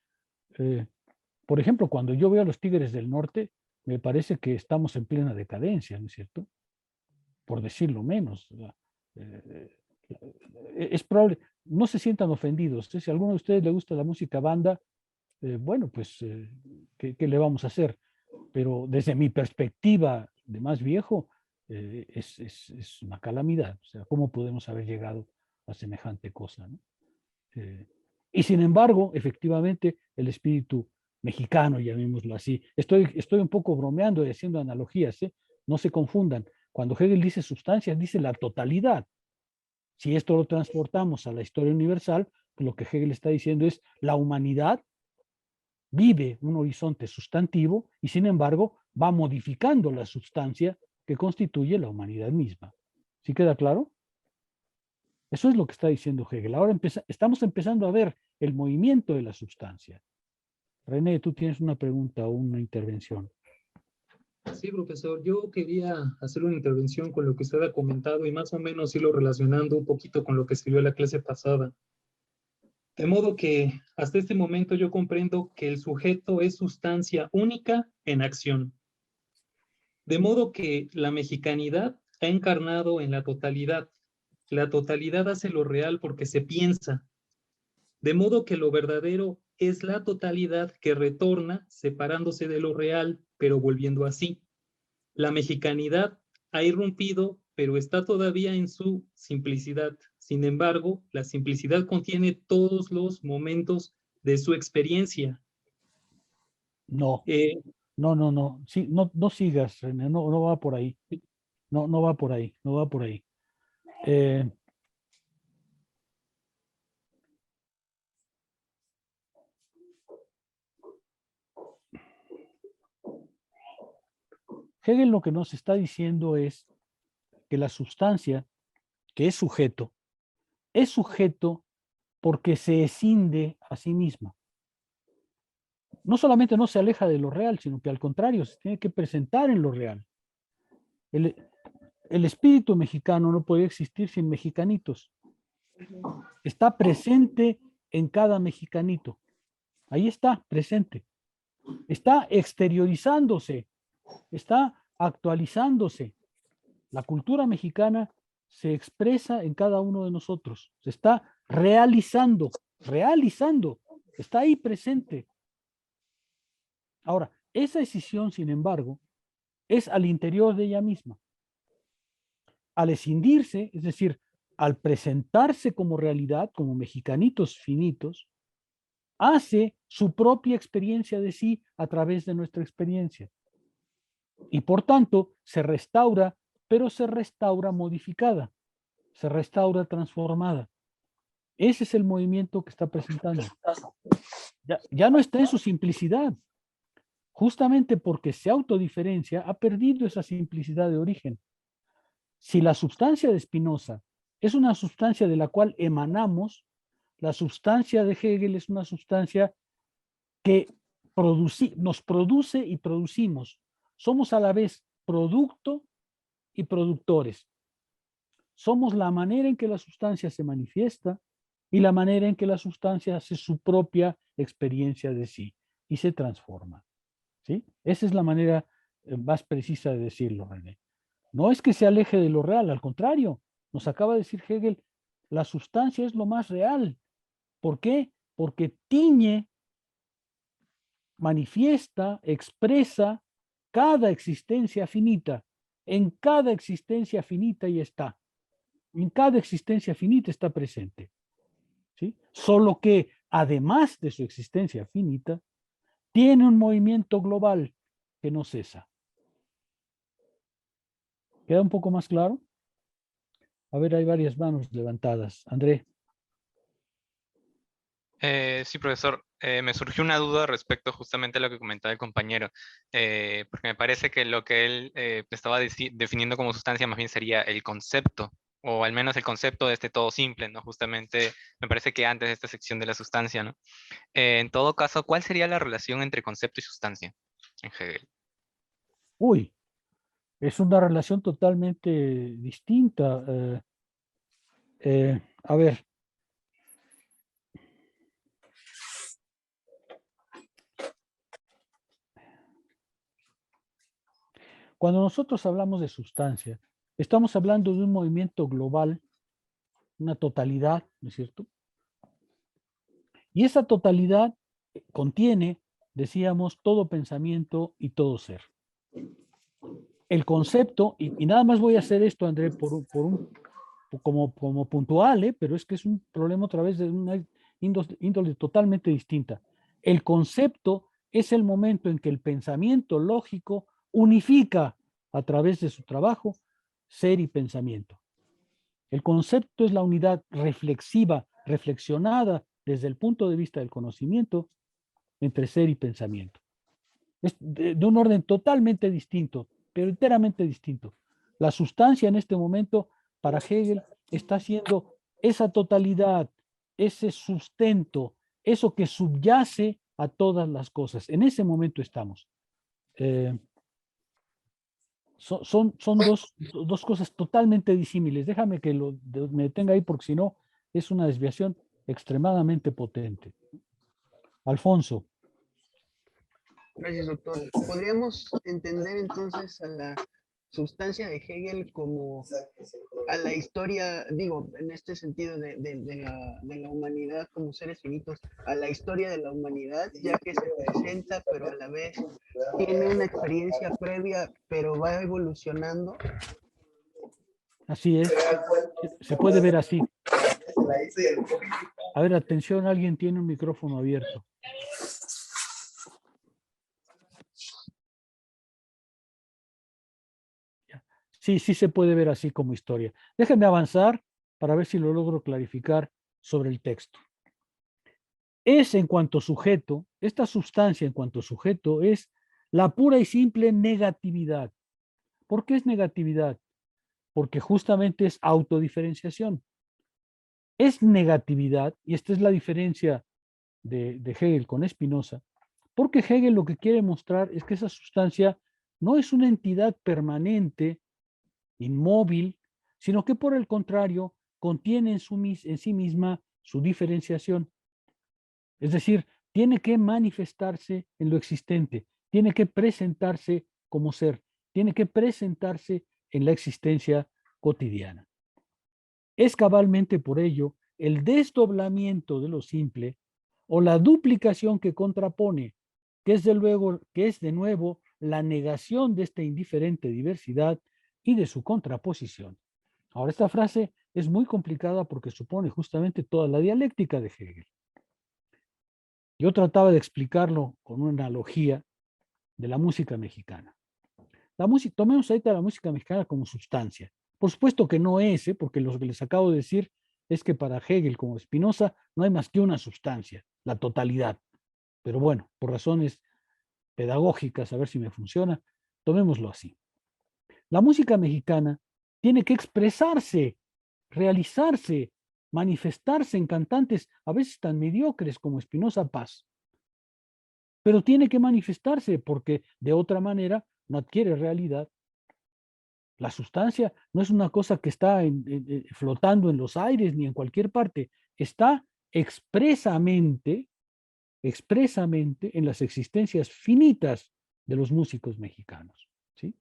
S1: por ejemplo, cuando yo veo a los Tigres del Norte, me parece que estamos en plena decadencia, ¿no es cierto? Por decirlo menos. Es probable, no se sientan ofendidos. Si a alguno de ustedes le gusta la música banda, bueno, pues, ¿qué le vamos a hacer? Pero desde mi perspectiva de más viejo, es una calamidad. O sea, ¿cómo podemos haber llegado a semejante cosa, ¿no? Y sin embargo, efectivamente, el espíritu mexicano, llamémoslo así, estoy un poco bromeando y haciendo analogías, ¿eh? No se confundan. Cuando Hegel dice sustancias, dice la totalidad. Si esto lo transportamos a la historia universal, pues lo que Hegel está diciendo es la humanidad vive un horizonte sustantivo y sin embargo va modificando la sustancia que constituye la humanidad misma. ¿Sí queda claro? Eso es lo que está diciendo Hegel. Ahora estamos empezando a ver el movimiento de la sustancia. René, tú tienes una pregunta o una intervención.
S13: Sí, profesor, yo quería hacer una intervención con lo que usted ha comentado y más o menos irlo relacionando un poquito con lo que escribió la clase pasada. De modo que hasta este momento yo comprendo que el sujeto es sustancia única en acción. De modo que la mexicanidad ha encarnado en la totalidad. La totalidad hace lo real porque se piensa. De modo que lo verdadero es la totalidad que retorna separándose de lo real, pero volviendo así. La mexicanidad ha irrumpido, pero está todavía en su simplicidad. Sin embargo, la simplicidad contiene todos los momentos de su experiencia.
S1: No, no. Sí, no sigas, René, no va por ahí. No va por ahí, no va por ahí. Hegel lo que nos está diciendo es que la sustancia, que es sujeto porque se escinde a sí misma. No solamente no se aleja de lo real, sino que al contrario, se tiene que presentar en lo real. El espíritu mexicano no puede existir sin mexicanitos. Está presente en cada mexicanito. Ahí está, presente. Está exteriorizándose, está actualizándose. La cultura mexicana se expresa en cada uno de nosotros. Se está realizando, está ahí presente. Ahora, esa decisión, sin embargo, es al interior de ella misma. Al escindirse, es decir, al presentarse como realidad, como mexicanitos finitos, hace su propia experiencia de sí a través de nuestra experiencia. Y por tanto, se restaura, pero se restaura modificada, se restaura transformada. Ese es el movimiento que está presentando. Ya no está en su simplicidad. justamente porque se autodiferencia, ha perdido esa simplicidad de origen. Si la sustancia de Spinoza es una sustancia de la cual emanamos, la sustancia de Hegel es una sustancia que nos produce y producimos. Somos a la vez producto y productores. Somos la manera en que la sustancia se manifiesta y la manera en que la sustancia hace su propia experiencia de sí y se transforma. ¿Sí? Esa es la manera más precisa de decirlo, René. No es que se aleje de lo real, al contrario, nos acaba de decir Hegel, la sustancia es lo más real. ¿Por qué? Porque tiñe, manifiesta, expresa cada existencia finita. En cada existencia finita y está. En cada existencia finita está presente. ¿Sí? Solo que, además de su existencia finita, tiene un movimiento global que no cesa. ¿Queda un poco más claro? A ver, hay varias manos levantadas. André.
S8: Sí, profesor. Me surgió una duda respecto justamente a lo que comentaba el compañero, porque me parece que lo que él estaba definiendo como sustancia más bien sería el concepto, o al menos el concepto de este todo simple, ¿no? Justamente me parece que antes de esta sección de la sustancia, ¿no? En todo caso, ¿cuál sería la relación entre concepto y sustancia en Hegel?
S1: Uy, es una relación totalmente distinta. A ver. Cuando nosotros hablamos de sustancia, estamos hablando de un movimiento global, una totalidad, ¿no es cierto? Y esa totalidad contiene, decíamos, todo pensamiento y todo ser. El concepto, y nada más voy a hacer esto, André, como puntual, pero es que es un problema otra vez de una índole totalmente distinta. El concepto es el momento en que el pensamiento lógico unifica a través de su trabajo ser y pensamiento. El concepto es la unidad reflexiva, reflexionada desde el punto de vista del conocimiento entre ser y pensamiento. Es de un orden totalmente distinto, pero enteramente distinto. La sustancia en este momento, para Hegel, está siendo esa totalidad, ese sustento, eso que subyace a todas las cosas. En ese momento estamos. Son dos cosas totalmente disímiles. Déjame que me detenga ahí porque si no es una desviación extremadamente potente. Alfonso.
S10: Gracias, doctor. ¿Podríamos entender entonces a la sustancia de Hegel como a la historia, digo, en este sentido de la humanidad como seres finitos, a la historia de la humanidad, ya que se presenta, pero a la vez tiene una experiencia previa, pero va evolucionando?
S1: Así es, se puede ver así. A ver, atención, alguien tiene un micrófono abierto. Sí, sí se puede ver así como historia. Déjenme avanzar para ver si lo logro clarificar sobre el texto. Es en cuanto sujeto, esta sustancia en cuanto sujeto es la pura y simple negatividad. ¿Por qué es negatividad? Porque justamente es autodiferenciación. Es negatividad, y esta es la diferencia de Hegel con Spinoza, porque Hegel lo que quiere mostrar es que esa sustancia no es una entidad permanente, inmóvil, sino que por el contrario contiene en sí misma su diferenciación. Es decir, tiene que manifestarse en lo existente, tiene que presentarse como ser, tiene que presentarse en la existencia cotidiana. Es cabalmente por ello el desdoblamiento de lo simple o la duplicación que contrapone, que es de nuevo la negación de esta indiferente diversidad y de su contraposición. Ahora, esta frase es muy complicada porque supone justamente toda la dialéctica de Hegel. Yo trataba de explicarlo con una analogía de la música mexicana. Tomemos ahorita la música mexicana como sustancia. Por supuesto que no es, porque lo que les acabo de decir es que para Hegel como Spinoza no hay más que una sustancia, la totalidad. Pero bueno, por razones pedagógicas, a ver si me funciona, tomémoslo así. La música mexicana tiene que expresarse, realizarse, manifestarse en cantantes a veces tan mediocres como Espinoza Paz, pero tiene que manifestarse porque de otra manera no adquiere realidad. La sustancia no es una cosa que está flotando en los aires ni en cualquier parte, está expresamente en las existencias finitas de los músicos mexicanos, ¿sí?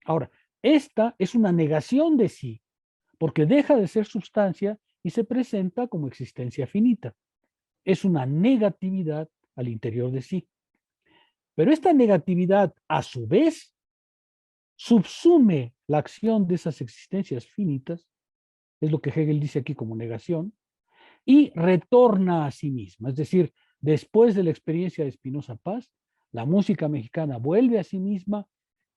S1: Ahora, esta es una negación de sí, porque deja de ser sustancia y se presenta como existencia finita. Es una negatividad al interior de sí. Pero esta negatividad, a su vez, subsume la acción de esas existencias finitas, es lo que Hegel dice aquí como negación, y retorna a sí misma. Es decir, después de la experiencia de Espinoza Paz, la música mexicana vuelve a sí misma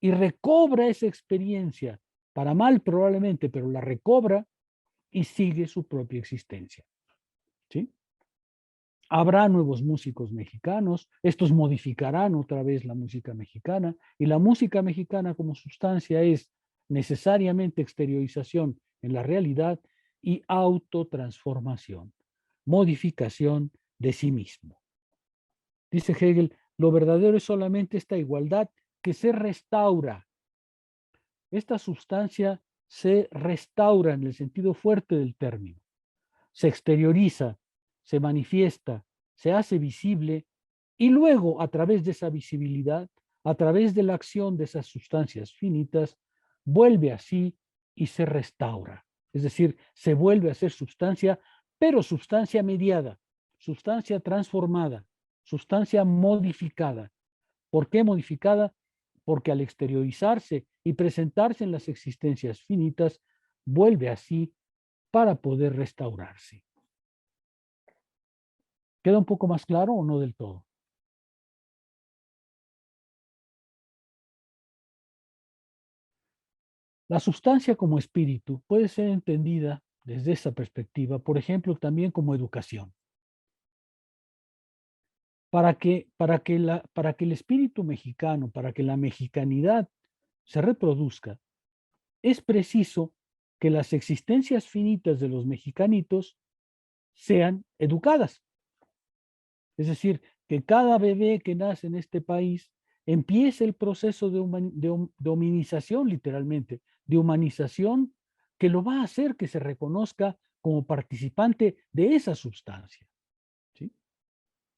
S1: y recobra esa experiencia, para mal probablemente, pero la recobra y sigue su propia existencia. ¿Sí? Habrá nuevos músicos mexicanos, estos modificarán otra vez la música mexicana, y la música mexicana como sustancia es necesariamente exteriorización en la realidad y autotransformación, modificación de sí mismo. Dice Hegel, lo verdadero es solamente esta igualdad que se restaura. Esta sustancia se restaura en el sentido fuerte del término, se exterioriza, se manifiesta, se hace visible y luego a través de esa visibilidad, a través de la acción de esas sustancias finitas, vuelve así y se restaura. Es decir, se vuelve a ser sustancia, pero sustancia mediada, sustancia transformada, sustancia modificada. ¿Por qué modificada? Porque al exteriorizarse y presentarse en las existencias finitas, vuelve así para poder restaurarse. ¿Queda un poco más claro o no del todo? La sustancia como espíritu puede ser entendida desde esa perspectiva, por ejemplo, también como educación. Para que el espíritu mexicano, para que la mexicanidad se reproduzca, es preciso que las existencias finitas de los mexicanitos sean educadas. Es decir, que cada bebé que nace en este país empiece el proceso de humanización, literalmente, de humanización que lo va a hacer que se reconozca como participante de esa sustancia. ¿Sí?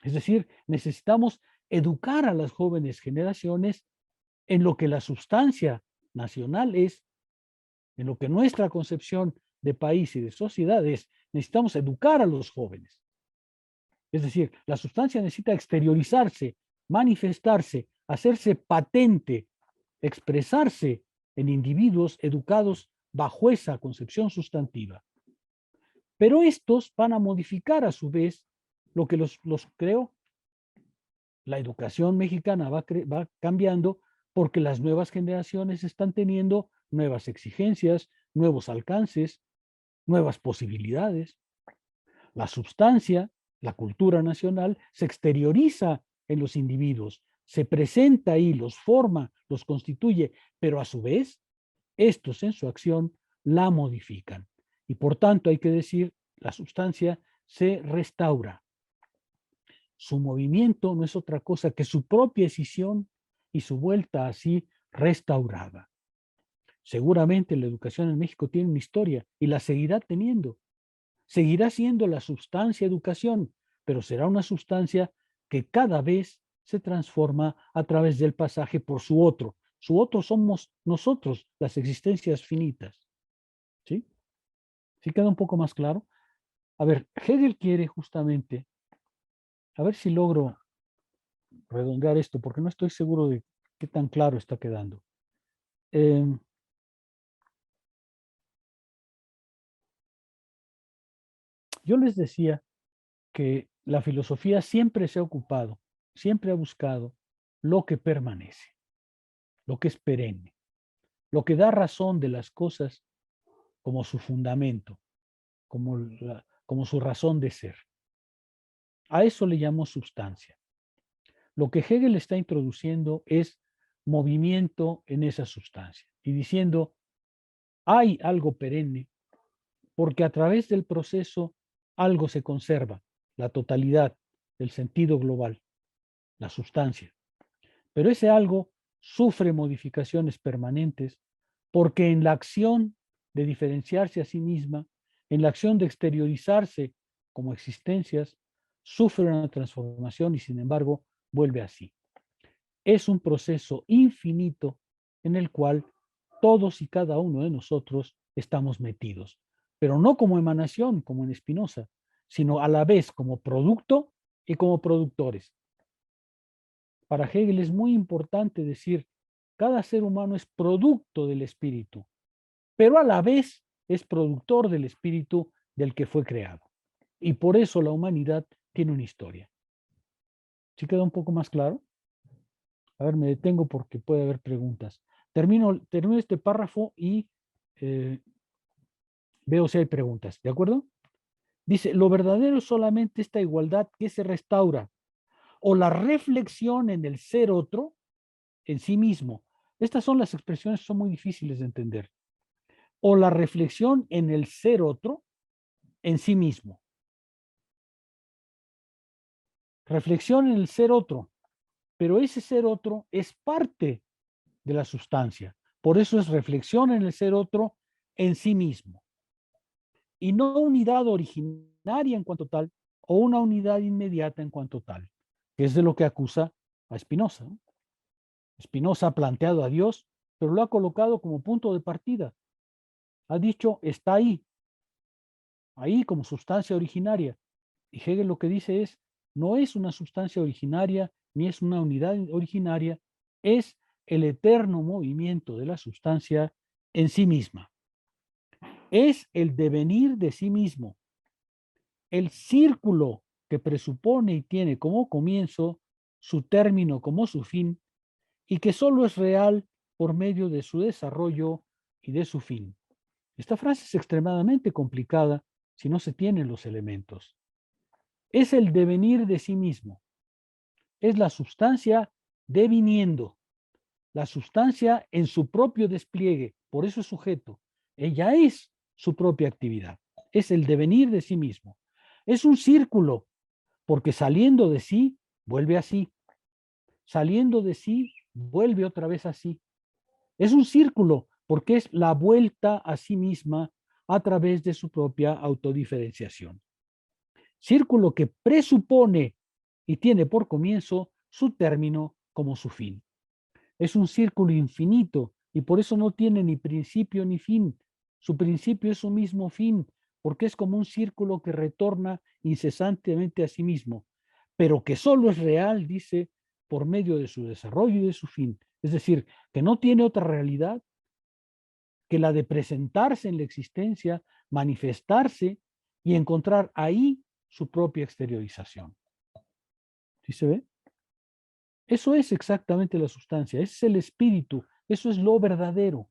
S1: Es decir, necesitamos educar a las jóvenes generaciones en lo que la sustancia nacional es, en lo que nuestra concepción de país y de sociedad es. Necesitamos educar a los jóvenes. Es decir, la sustancia necesita exteriorizarse, manifestarse, hacerse patente, expresarse en individuos educados bajo esa concepción sustantiva. Pero estos van a modificar a su vez lo que los creó. La educación mexicana va cambiando porque las nuevas generaciones están teniendo nuevas exigencias, nuevos alcances, nuevas posibilidades. La sustancia, la cultura nacional, se exterioriza en los individuos, se presenta ahí, los forma, los constituye, pero a su vez, estos en su acción la modifican. Y por tanto, hay que decir, la sustancia se restaura. Su movimiento no es otra cosa que su propia escisión y su vuelta así restaurada. Seguramente la educación en México tiene una historia y la seguirá teniendo. Seguirá siendo la sustancia educación, pero será una sustancia que cada vez se transforma a través del pasaje por su otro. Su otro somos nosotros, las existencias finitas. ¿Sí? ¿Sí queda un poco más claro? A ver, Hegel quiere justamente, a ver si logro redondear esto, porque no estoy seguro de qué tan claro está quedando. Yo les decía que la filosofía siempre se ha ocupado, siempre ha buscado lo que permanece, lo que es perenne, lo que da razón de las cosas como su fundamento, como su razón de ser. A eso le llamo sustancia. Lo que Hegel está introduciendo es movimiento en esa sustancia y diciendo, hay algo perenne, porque a través del proceso algo se conserva, la totalidad, el sentido global, la sustancia. Pero ese algo sufre modificaciones permanentes porque en la acción de diferenciarse a sí misma, en la acción de exteriorizarse como existencias, sufre una transformación y sin embargo vuelve así. Es un proceso infinito en el cual todos y cada uno de nosotros estamos metidos, pero no como emanación, como en Spinoza, sino a la vez como producto y como productores. Para Hegel es muy importante decir, cada ser humano es producto del espíritu, pero a la vez es productor del espíritu del que fue creado. Y por eso la humanidad tiene una historia. ¿Sí queda un poco más claro? A ver, me detengo porque puede haber preguntas. Termino este párrafo y veo si hay preguntas. ¿De acuerdo? Dice, lo verdadero es solamente esta igualdad que se restaura, o la reflexión en el ser otro, en sí mismo. Estas son las expresiones que son muy difíciles de entender. O la reflexión en el ser otro, en sí mismo. Reflexión en el ser otro, pero ese ser otro es parte de la sustancia. Por eso es reflexión en el ser otro en sí mismo. Y no unidad originaria en cuanto tal, o una unidad inmediata en cuanto tal, que es de lo que acusa a Spinoza, ¿no? Spinoza ha planteado a Dios, pero lo ha colocado como punto de partida. Ha dicho, está ahí como sustancia originaria. Y Hegel lo que dice es, no es una sustancia originaria, ni es una unidad originaria, es el eterno movimiento de la sustancia en sí misma. Es el devenir de sí mismo. El círculo que presupone y tiene como comienzo, su término como su fin, y que solo es real por medio de su desarrollo y de su fin. Esta frase es extremadamente complicada si no se tienen los elementos. Es el devenir de sí mismo. Es la sustancia deviniendo. La sustancia en su propio despliegue, por eso es sujeto. Ella es su propia actividad. Es el devenir de sí mismo. Es un círculo, porque saliendo de sí, vuelve así. Saliendo de sí, vuelve otra vez así. Es un círculo, porque es la vuelta a sí misma a través de su propia autodiferenciación. Círculo que presupone y tiene por comienzo su término como su fin. Es un círculo infinito y por eso no tiene ni principio ni fin. Su principio es su mismo fin, porque es como un círculo que retorna incesantemente a sí mismo, pero que solo es real, dice, por medio de su desarrollo y de su fin. Es decir, que no tiene otra realidad que la de presentarse en la existencia, manifestarse y encontrar ahí su propia exteriorización. ¿Sí se ve? Eso es exactamente la sustancia, ese es el espíritu, eso es lo verdadero.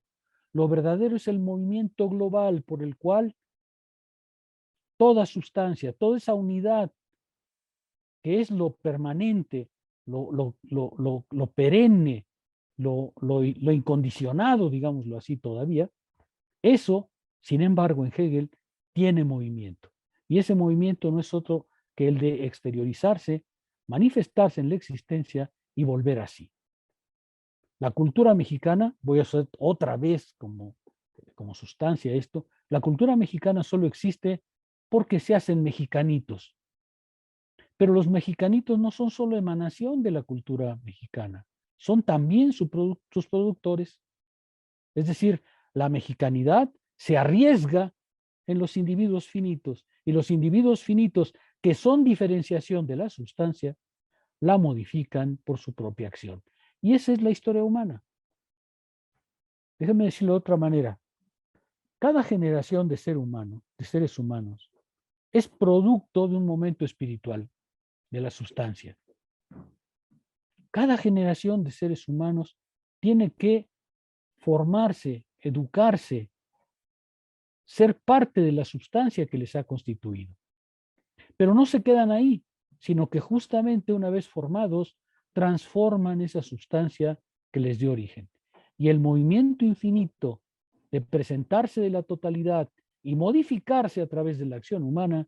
S1: Lo verdadero es el movimiento global por el cual toda sustancia, toda esa unidad que es lo permanente, lo perenne, lo incondicionado, digámoslo así todavía, eso, sin embargo, en Hegel tiene movimiento. Y ese movimiento no es otro que el de exteriorizarse, manifestarse en la existencia y volver así. La cultura mexicana, voy a hacer otra vez como sustancia esto, la cultura mexicana solo existe porque se hacen mexicanitos. Pero los mexicanitos no son solo emanación de la cultura mexicana, son también sus productores. Es decir, la mexicanidad se arriesga en los individuos finitos y los individuos finitos que son diferenciación de la sustancia la modifican por su propia acción. Y esa es la historia humana. Déjenme decirlo de otra manera. Cada generación de seres humanos, es producto de un momento espiritual de la sustancia. Cada generación de seres humanos tiene que formarse, educarse, ser parte de la sustancia que les ha constituido. Pero no se quedan ahí, sino que justamente una vez formados, transforman esa sustancia que les dio origen. Y el movimiento infinito de presentarse de la totalidad y modificarse a través de la acción humana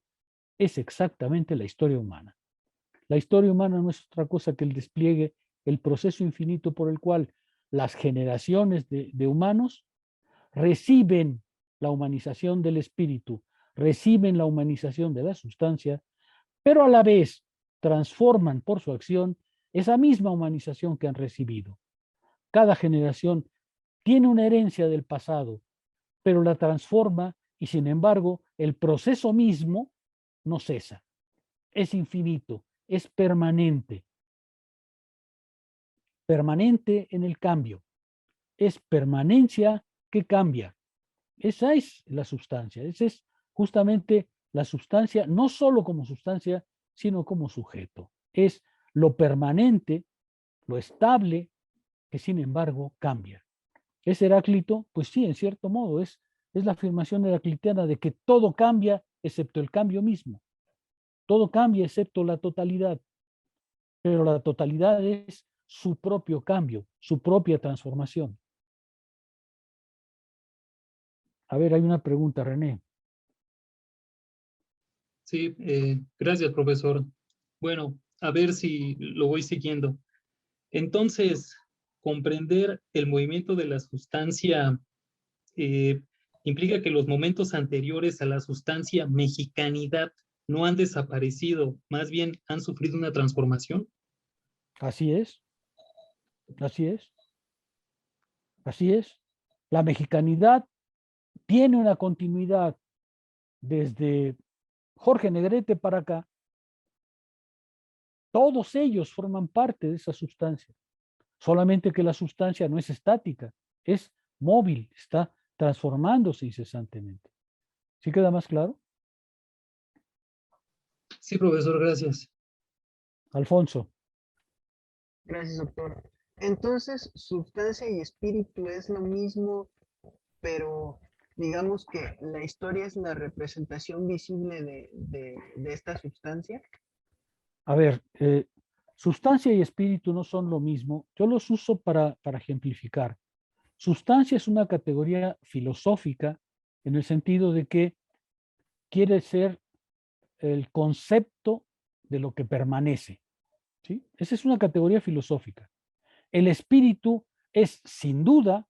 S1: es exactamente la historia humana. La historia humana no es otra cosa que el despliegue, el proceso infinito por el cual las generaciones de humanos reciben la humanización del espíritu, reciben la humanización de la sustancia, pero a la vez transforman por su acción esa misma humanización que han recibido. Cada generación tiene una herencia del pasado, pero la transforma y sin embargo el proceso mismo no cesa. Es infinito, es permanente. Permanente en el cambio. Es permanencia que cambia. Esa es la sustancia. Esa es justamente la sustancia, no solo como sustancia, sino como sujeto. Es lo permanente, lo estable, que sin embargo cambia. ¿Es Heráclito? Pues sí, en cierto modo, es la afirmación heraclitiana de que todo cambia excepto el cambio mismo. Todo cambia excepto la totalidad. Pero la totalidad es su propio cambio, su propia transformación. A ver, hay una pregunta, René.
S13: Sí, gracias, profesor. Bueno, a ver si lo voy siguiendo. Entonces, comprender el movimiento de la sustancia implica que los momentos anteriores a la sustancia mexicanidad no han desaparecido, más bien han sufrido una transformación.
S1: Así es. Así es. Así es. La mexicanidad tiene una continuidad desde Jorge Negrete para acá. Todos ellos forman parte de esa sustancia. Solamente que la sustancia no es estática, es móvil, está transformándose incesantemente. ¿Sí queda más claro?
S13: Sí, profesor, gracias.
S1: Alfonso.
S10: Gracias, doctor. Entonces, sustancia y espíritu es lo mismo, pero digamos que la historia es la representación visible de esta sustancia.
S1: A ver, sustancia y espíritu no son lo mismo. Yo los uso para ejemplificar. Sustancia es una categoría filosófica en el sentido de que quiere ser el concepto de lo que permanece. ¿Sí? Esa es una categoría filosófica. El espíritu es sin duda,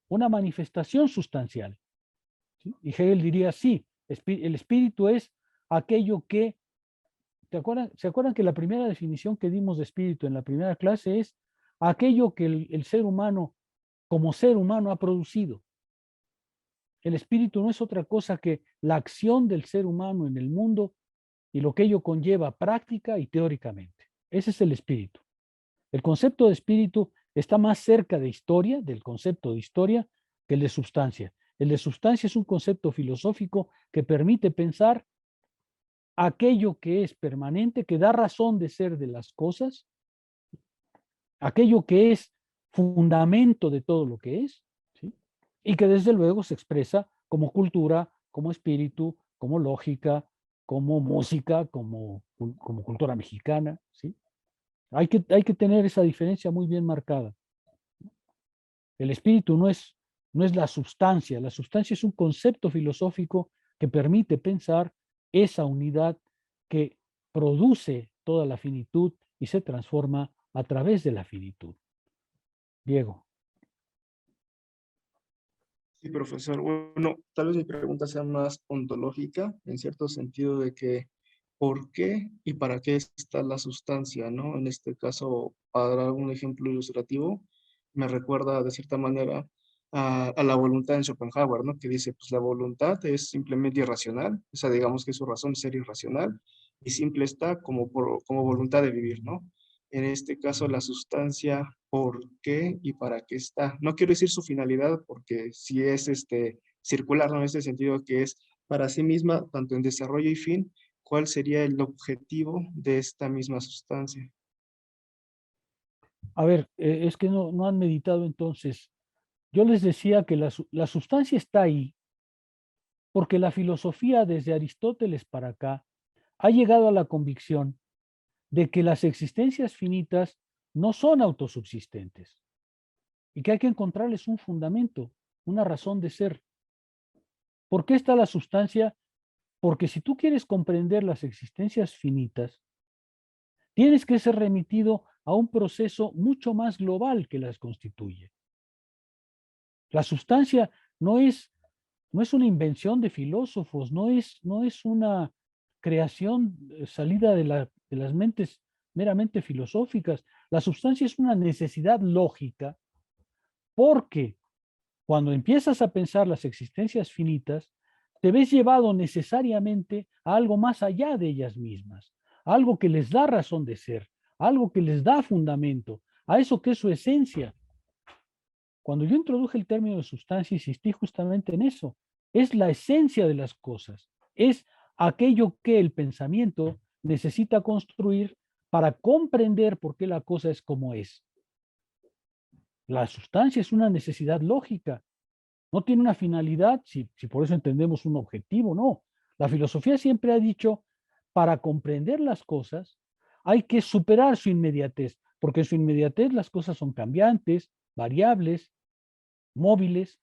S1: una manifestación sustancial. ¿Sí? Y Hegel diría, sí, el espíritu es aquello que, ¿se acuerdan que la primera definición que dimos de espíritu en la primera clase es aquello que el ser humano, como ser humano, ha producido? El espíritu no es otra cosa que la acción del ser humano en el mundo y lo que ello conlleva práctica y teóricamente. Ese es el espíritu. El concepto de espíritu está más cerca de historia, del concepto de historia, que el de sustancia. El de sustancia es un concepto filosófico que permite pensar aquello que es permanente, que da razón de ser de las cosas, aquello que es fundamento de todo lo que es, ¿sí? Y que desde luego se expresa como cultura, como espíritu, como lógica, como música, como cultura mexicana, ¿sí? Hay que tener esa diferencia muy bien marcada. El espíritu no es la sustancia es un concepto filosófico que permite pensar esa unidad que produce toda la finitud y se transforma a través de la finitud. Diego.
S5: Sí, profesor. Bueno, tal vez mi pregunta sea más ontológica, en cierto sentido de que ¿por qué y para qué está la sustancia, no? En este caso, para dar un ejemplo ilustrativo, me recuerda de cierta manera a la voluntad en Schopenhauer, ¿no? Que dice, pues la voluntad es simplemente irracional, o sea, digamos que su razón es ser irracional y simple está como voluntad de vivir, ¿no? En este caso, la sustancia, ¿por qué y para qué está? No quiero decir su finalidad, porque si es circular, ¿no? En este sentido que es para sí misma, tanto en desarrollo y fin, ¿cuál sería el objetivo de esta misma sustancia?
S1: A ver, es que no han meditado entonces. Yo les decía que la sustancia está ahí porque la filosofía desde Aristóteles para acá ha llegado a la convicción de que las existencias finitas no son autosubsistentes y que hay que encontrarles un fundamento, una razón de ser. ¿Por qué está la sustancia? Porque si tú quieres comprender las existencias finitas, tienes que ser remitido a un proceso mucho más global que las constituye. La sustancia no es una invención de filósofos, no es una creación salida de las mentes meramente filosóficas. La sustancia es una necesidad lógica porque cuando empiezas a pensar las existencias finitas, te ves llevado necesariamente a algo más allá de ellas mismas, a algo que les da razón de ser, a algo que les da fundamento, a eso que es su esencia. Cuando yo introduje el término de sustancia, insistí justamente en eso. Es la esencia de las cosas, es aquello que el pensamiento necesita construir para comprender por qué la cosa es como es. La sustancia es una necesidad lógica, no tiene una finalidad, si por eso entendemos un objetivo, no. La filosofía siempre ha dicho, para comprender las cosas hay que superar su inmediatez, porque en su inmediatez las cosas son cambiantes, variables, móviles,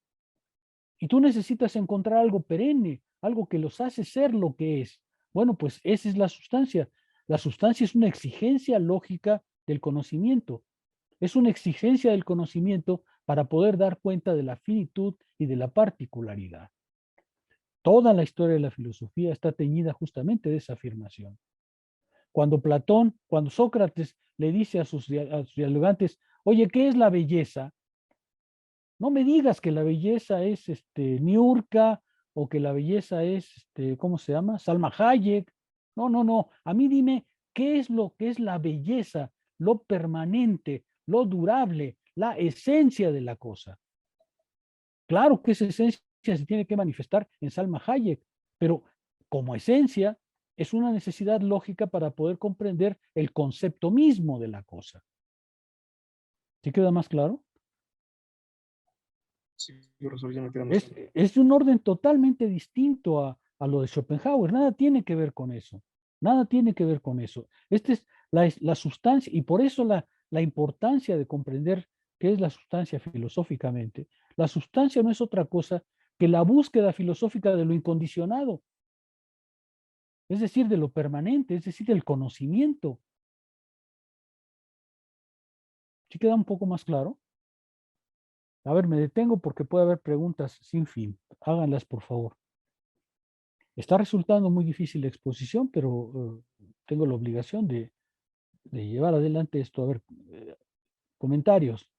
S1: y tú necesitas encontrar algo perenne, algo que los hace ser lo que es. Bueno, pues esa es la sustancia. La sustancia es una exigencia lógica del conocimiento. Es una exigencia del conocimiento para poder dar cuenta de la finitud y de la particularidad. Toda la historia de la filosofía está teñida justamente de esa afirmación. Cuando Sócrates le dice a sus dialogantes, oye, ¿qué es la belleza? No me digas que la belleza es Niurka o que la belleza es, ¿cómo se llama? Salma Hayek. No. A mí dime qué es lo que es la belleza, lo permanente, lo durable, la esencia de la cosa. Claro que esa esencia se tiene que manifestar en Salma Hayek, pero como esencia es una necesidad lógica para poder comprender el concepto mismo de la cosa. ¿Sí queda más claro?
S5: Sí, profesor, ya me queda más claro.
S1: Es de un orden totalmente distinto a lo de Schopenhauer. Nada tiene que ver con eso. Nada tiene que ver con eso. Esta es la sustancia, y por eso la importancia de comprender qué es la sustancia filosóficamente. La sustancia no es otra cosa que la búsqueda filosófica de lo incondicionado, es decir, de lo permanente, es decir, del conocimiento. ¿Sí queda un poco más claro? A ver, me detengo porque puede haber preguntas sin fin. Háganlas, por favor. Está resultando muy difícil la exposición, pero tengo la obligación de llevar adelante esto. A ver, comentarios,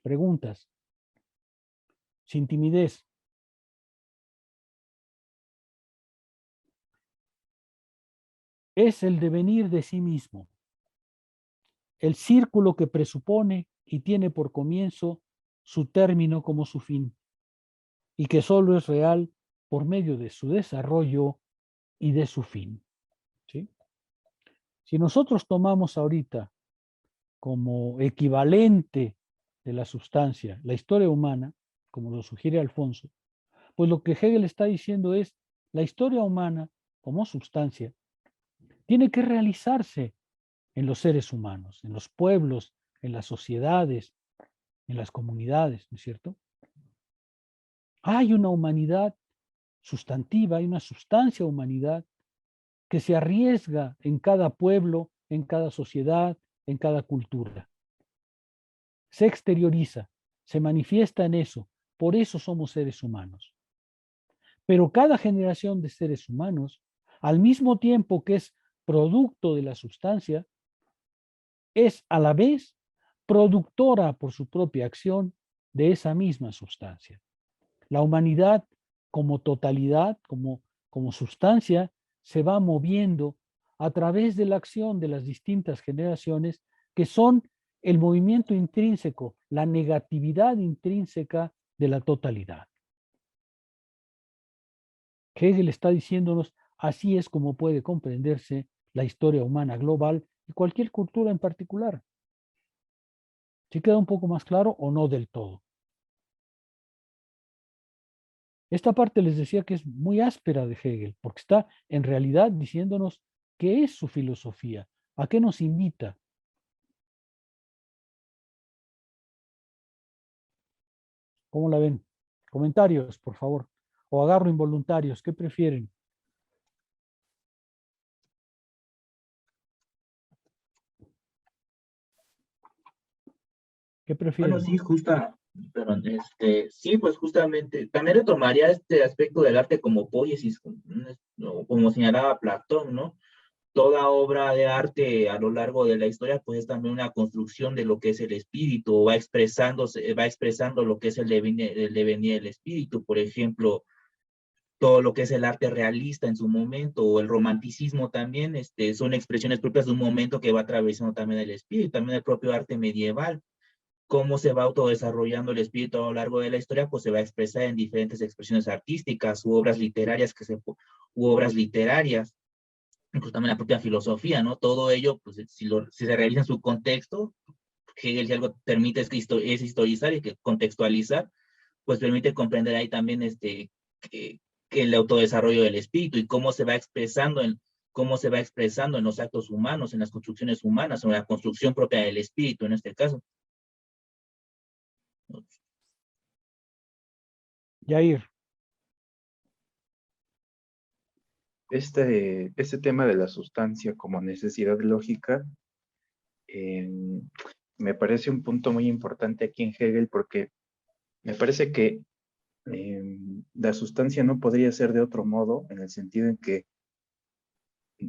S1: preguntas, sin timidez. Es el devenir de sí mismo, el círculo que presupone y tiene por comienzo su término como su fin, y que solo es real por medio de su desarrollo y de su fin. ¿Sí? Si nosotros tomamos ahorita como equivalente de la sustancia la historia humana, como lo sugiere Alfonso, pues lo que Hegel está diciendo es la historia humana como sustancia tiene que realizarse en los seres humanos, en los pueblos, en las sociedades, en las comunidades, ¿no es cierto? Hay una humanidad sustantiva, hay una sustancia humanidad que se arriesga en cada pueblo, en cada sociedad, en cada cultura. Se exterioriza, se manifiesta en eso, por eso somos seres humanos. Pero cada generación de seres humanos, al mismo tiempo que es producto de la sustancia, es a la vez productora por su propia acción de esa misma sustancia. La humanidad como totalidad, como sustancia, se va moviendo a través de la acción de las distintas generaciones que son el movimiento intrínseco, la negatividad intrínseca de la totalidad. Hegel está diciéndonos, así es como puede comprenderse la historia humana global y cualquier cultura en particular. ¿Sí queda un poco más claro o no del todo? Esta parte les decía que es muy áspera de Hegel, porque está en realidad diciéndonos qué es su filosofía, ¿A qué nos invita? ¿Cómo la ven? Comentarios, por favor. O agarro involuntarios, ¿qué prefieren? ¿Qué prefieren?
S9: Bueno, sí, sí, pues justamente, también retomaría este aspecto del arte como poiesis, como señalaba Platón, ¿no? Toda obra de arte a lo largo de la historia, pues es también una construcción de lo que es el espíritu, va expresando lo que es el devenir del espíritu. Por ejemplo, todo lo que es el arte realista en su momento, o el romanticismo también, son expresiones propias de un momento que va atravesando también el espíritu, también el propio arte medieval. Cómo se va autodesarrollando el espíritu a lo largo de la historia, pues se va a expresar en diferentes expresiones artísticas u obras literarias, incluso también la propia filosofía, ¿no? Todo ello, pues si se realiza en su contexto, Hegel si algo permite es historizar y que contextualizar, pues permite comprender ahí también que el autodesarrollo del espíritu y cómo se va expresando en los actos humanos, en las construcciones humanas, en la construcción propia del espíritu en este caso.
S1: Yair.
S2: Este tema de la sustancia como necesidad lógica me parece un punto muy importante aquí en Hegel, porque me parece que la sustancia no podría ser de otro modo, en el sentido en que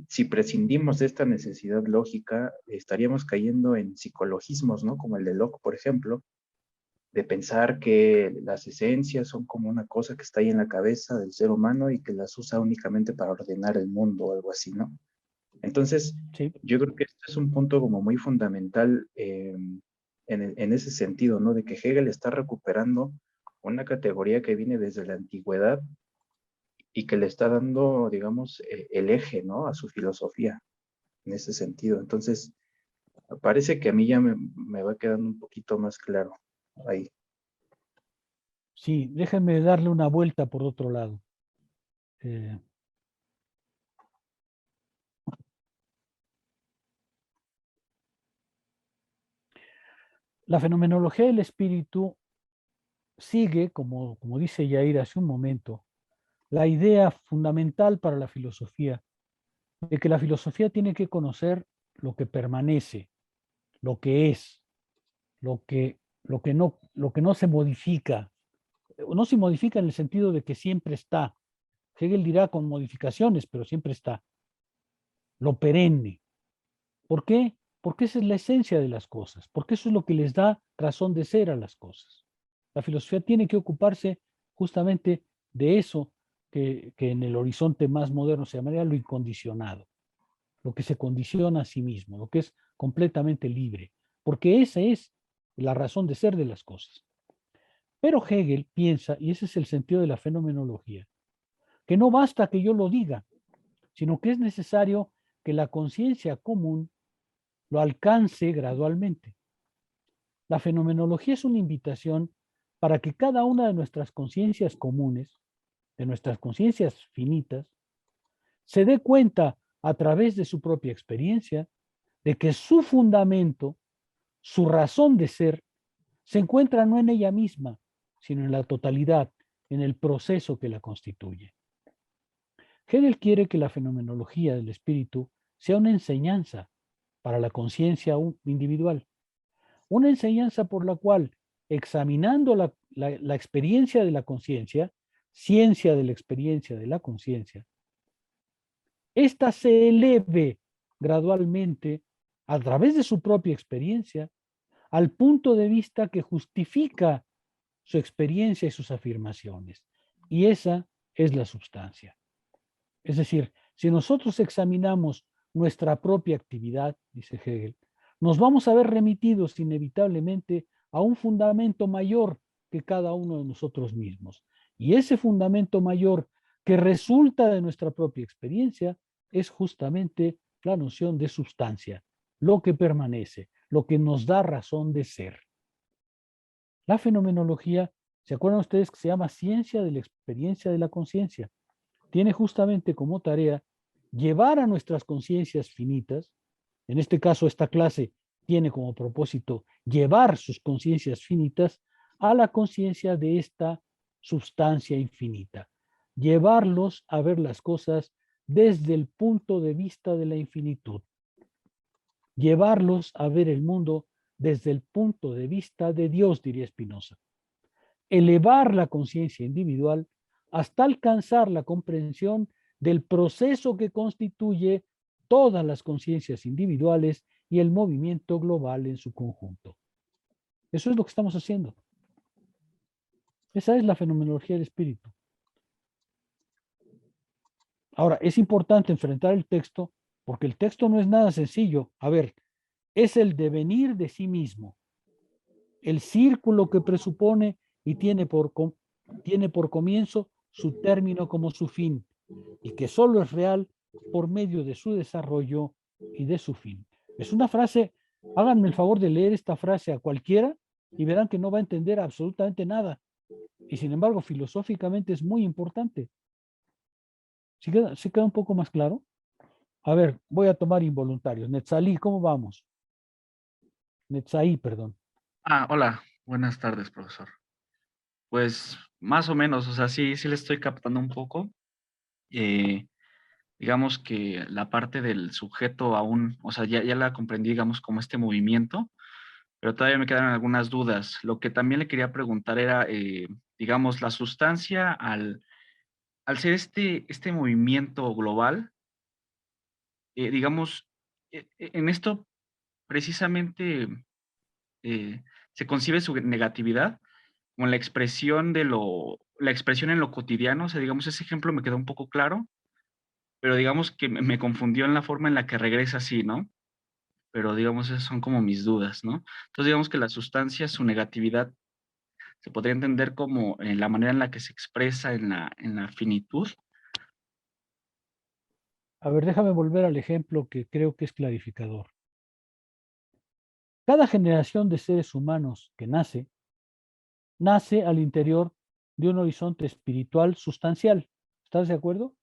S2: si prescindimos de esta necesidad lógica, estaríamos cayendo en psicologismos, ¿no? Como el de Locke, por ejemplo, de pensar que las esencias son como una cosa que está ahí en la cabeza del ser humano y que las usa únicamente para ordenar el mundo o algo así, ¿no? Entonces,
S1: sí,
S2: yo creo que este es un punto como muy fundamental en ese sentido, ¿no? De que Hegel está recuperando una categoría que viene desde la antigüedad y que le está dando, digamos, el eje, ¿no? A su filosofía en ese sentido. Entonces, parece que a mí ya me va quedando un poquito más claro ahí.
S1: Sí, déjenme darle una vuelta por otro lado. La fenomenología del espíritu sigue, como dice Yair hace un momento, la idea fundamental para la filosofía, de que la filosofía tiene que conocer lo que permanece, lo que es, lo que no se modifica. No se modifica en el sentido de que siempre está. Hegel dirá con modificaciones, pero siempre está. Lo perenne. ¿Por qué? Porque esa es la esencia de las cosas, porque eso es lo que les da razón de ser a las cosas. La filosofía tiene que ocuparse justamente de eso que en el horizonte más moderno se llamaría lo incondicionado, lo que se condiciona a sí mismo, lo que es completamente libre, porque esa es la razón de ser de las cosas. Pero Hegel piensa, y ese es el sentido de la fenomenología, que no basta que yo lo diga, sino que es necesario que la conciencia común lo alcance gradualmente. La fenomenología es una invitación para que cada una de nuestras conciencias comunes, de nuestras conciencias finitas, se dé cuenta a través de su propia experiencia de que su fundamento, su razón de ser, se encuentra no en ella misma, sino en la totalidad, en el proceso que la constituye. Hegel quiere que la fenomenología del espíritu sea una enseñanza para la conciencia individual, una enseñanza por la cual, examinando la experiencia de la conciencia, ciencia de la experiencia de la conciencia, ésta se eleve gradualmente a través de su propia experiencia al punto de vista que justifica su experiencia y sus afirmaciones. Y esa es la substancia. Es decir, si nosotros examinamos nuestra propia actividad, dice Hegel, nos vamos a ver remitidos inevitablemente a un fundamento mayor que cada uno de nosotros mismos. Y ese fundamento mayor que resulta de nuestra propia experiencia es justamente la noción de sustancia, lo que permanece, lo que nos da razón de ser. La fenomenología, ¿se acuerdan ustedes que se llama ciencia de la experiencia de la conciencia? Tiene justamente como tarea llevar a nuestras conciencias finitas En este caso, esta clase tiene como propósito llevar sus conciencias finitas a la conciencia de esta sustancia infinita. Llevarlos a ver las cosas desde el punto de vista de la infinitud. Llevarlos a ver el mundo desde el punto de vista de Dios, diría Spinoza. Elevar la conciencia individual hasta alcanzar la comprensión del proceso que constituye todas las conciencias individuales y el movimiento global en su conjunto. Eso es lo que estamos haciendo. Esa es la fenomenología del espíritu. Ahora, es importante enfrentar el texto porque el texto no es nada sencillo. A ver, es el devenir de sí mismo, el círculo que presupone y tiene por comienzo su término como su fin, y que solo es real por medio de su desarrollo y de su fin. Es una frase, háganme el favor de leer esta frase a cualquiera y verán que no va a entender absolutamente nada. Y sin embargo, filosóficamente es muy importante. ¿Sí queda un poco más claro? A ver, voy a tomar involuntarios. Netzalí, ¿cómo vamos? Netzaí, perdón.
S12: Hola, buenas tardes, profesor. Pues más o menos, o sea, sí le estoy captando un poco. Digamos que la parte del sujeto aún, o sea, ya la comprendí, digamos, como este movimiento, pero todavía me quedan algunas dudas. Lo que también le quería preguntar era, digamos, la sustancia al ser este movimiento global, digamos, en esto precisamente se concibe su negatividad como la expresión la expresión en lo cotidiano, o sea, digamos, ese ejemplo me quedó un poco claro, pero digamos que me confundió en la forma en la que regresa así, ¿no? Pero digamos, esas son como mis dudas, ¿no? Entonces, digamos que la sustancia, su negatividad, se podría entender como la manera en la que se expresa en la finitud.
S1: A ver, déjame volver al ejemplo que creo que es clarificador. Cada generación de seres humanos que nace al interior de un horizonte espiritual sustancial. ¿Estás de acuerdo?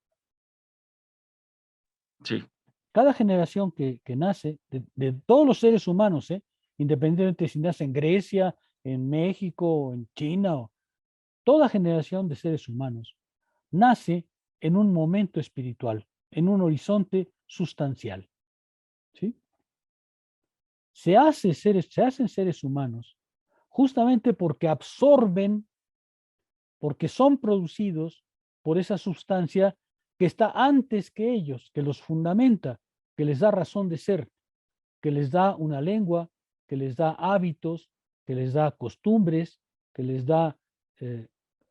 S12: Sí.
S1: Cada generación que nace, de todos los seres humanos, independientemente si nace en Grecia, en México, en China, toda generación de seres humanos nace en un momento espiritual, en un horizonte sustancial. ¿Sí? Se hacen seres humanos justamente porque absorben, porque son producidos por esa sustancia que está antes que ellos, que los fundamenta, que les da razón de ser, que les da una lengua, que les da hábitos, que les da costumbres, que les da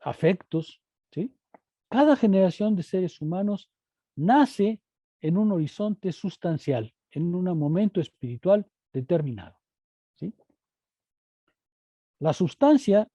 S1: afectos. ¿Sí? Cada generación de seres humanos nace en un horizonte sustancial, en un momento espiritual determinado. ¿Sí? La sustancia,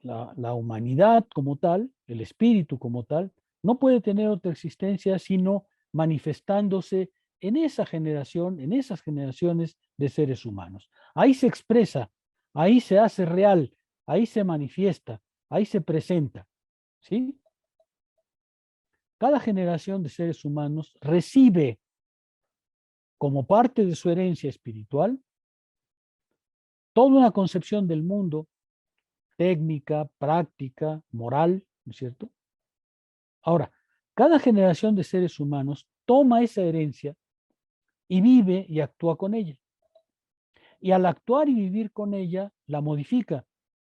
S1: la humanidad como tal, el espíritu como tal, no puede tener otra existencia sino manifestándose en esa generación, en esas generaciones de seres humanos. Ahí se expresa, ahí se hace real, ahí se manifiesta, ahí se presenta. ¿Sí? Cada generación de seres humanos recibe como parte de su herencia espiritual toda una concepción del mundo, técnica, práctica, moral, ¿no es cierto? Ahora, cada generación de seres humanos toma esa herencia y vive y actúa con ella. Y al actuar y vivir con ella, la modifica.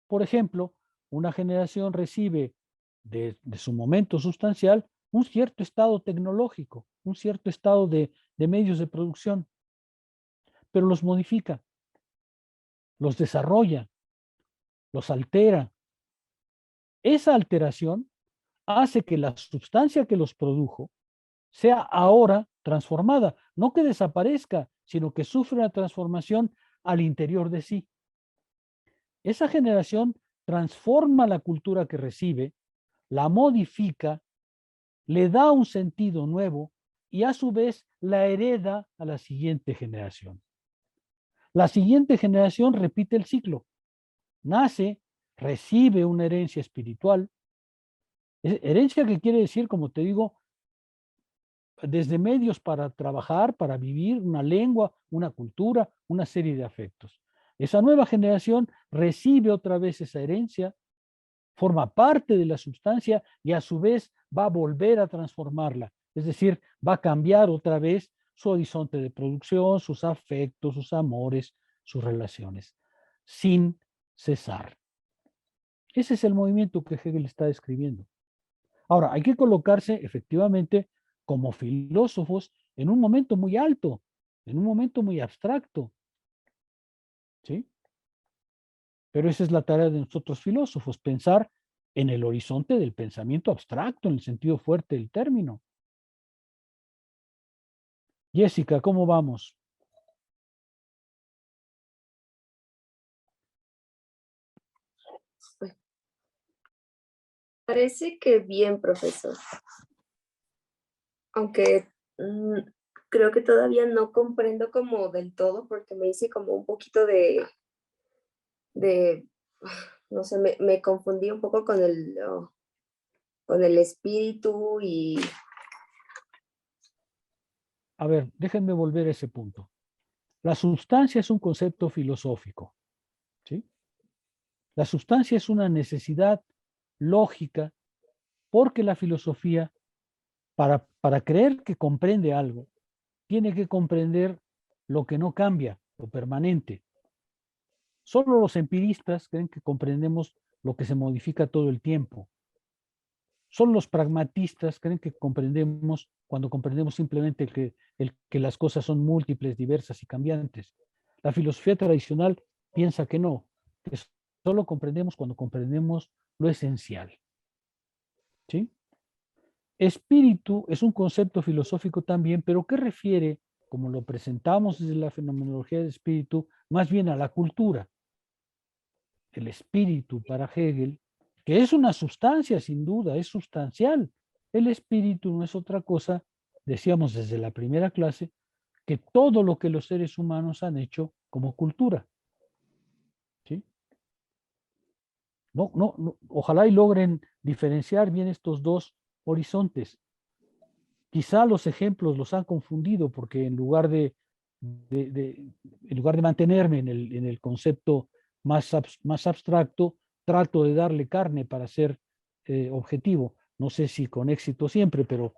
S1: Por ejemplo, una generación recibe de su momento sustancial un cierto estado tecnológico, un cierto estado de medios de producción, pero los modifica, los desarrolla, los altera. Esa alteración hace que la sustancia que los produjo sea ahora transformada, no que desaparezca, sino que sufre una transformación al interior de sí. Esa generación transforma la cultura que recibe, la modifica, le da un sentido nuevo y a su vez la hereda a la siguiente generación. La siguiente generación repite el ciclo. Nace, recibe una herencia espiritual. Herencia que quiere decir, como te digo, desde medios para trabajar, para vivir, una lengua, una cultura, una serie de afectos. Esa nueva generación recibe otra vez esa herencia, forma parte de la sustancia y a su vez va a volver a transformarla. Es decir, va a cambiar otra vez su horizonte de producción, sus afectos, sus amores, sus relaciones, sin cesar. Ese es el movimiento que Hegel está describiendo. Ahora, hay que colocarse efectivamente como filósofos en un momento muy alto, en un momento muy abstracto. ¿Sí? Pero esa es la tarea de nosotros filósofos, pensar en el horizonte del pensamiento abstracto, en el sentido fuerte del término. Jessica, ¿cómo vamos?
S11: Parece que bien, profesor. Aunque creo que todavía no comprendo como del todo porque me hice como un poquito no sé, me confundí un poco con el espíritu y...
S1: A ver, déjenme volver a ese punto. La sustancia es un concepto filosófico, ¿sí? La sustancia es una necesidad lógica porque la filosofía, para creer que comprende algo, tiene que comprender lo que no cambia, lo permanente. Solo los empiristas creen que comprendemos lo que se modifica todo el tiempo. Solo los pragmatistas creen que comprendemos cuando comprendemos simplemente que las cosas son múltiples, diversas y cambiantes. La filosofía tradicional piensa que no, que solo comprendemos cuando comprendemos lo esencial. ¿Sí? Espíritu es un concepto filosófico también, pero que refiere, como lo presentamos desde la fenomenología del espíritu, más bien a la cultura. El espíritu para Hegel, que es una sustancia sin duda, es sustancial. El espíritu no es otra cosa, decíamos desde la primera clase, que todo lo que los seres humanos han hecho como cultura. ¿Sí? No, ojalá y logren diferenciar bien estos dos horizontes. Quizá los ejemplos los han confundido porque en lugar de mantenerme en el concepto más abstracto, trato de darle carne para ser objetivo. No sé si con éxito siempre, pero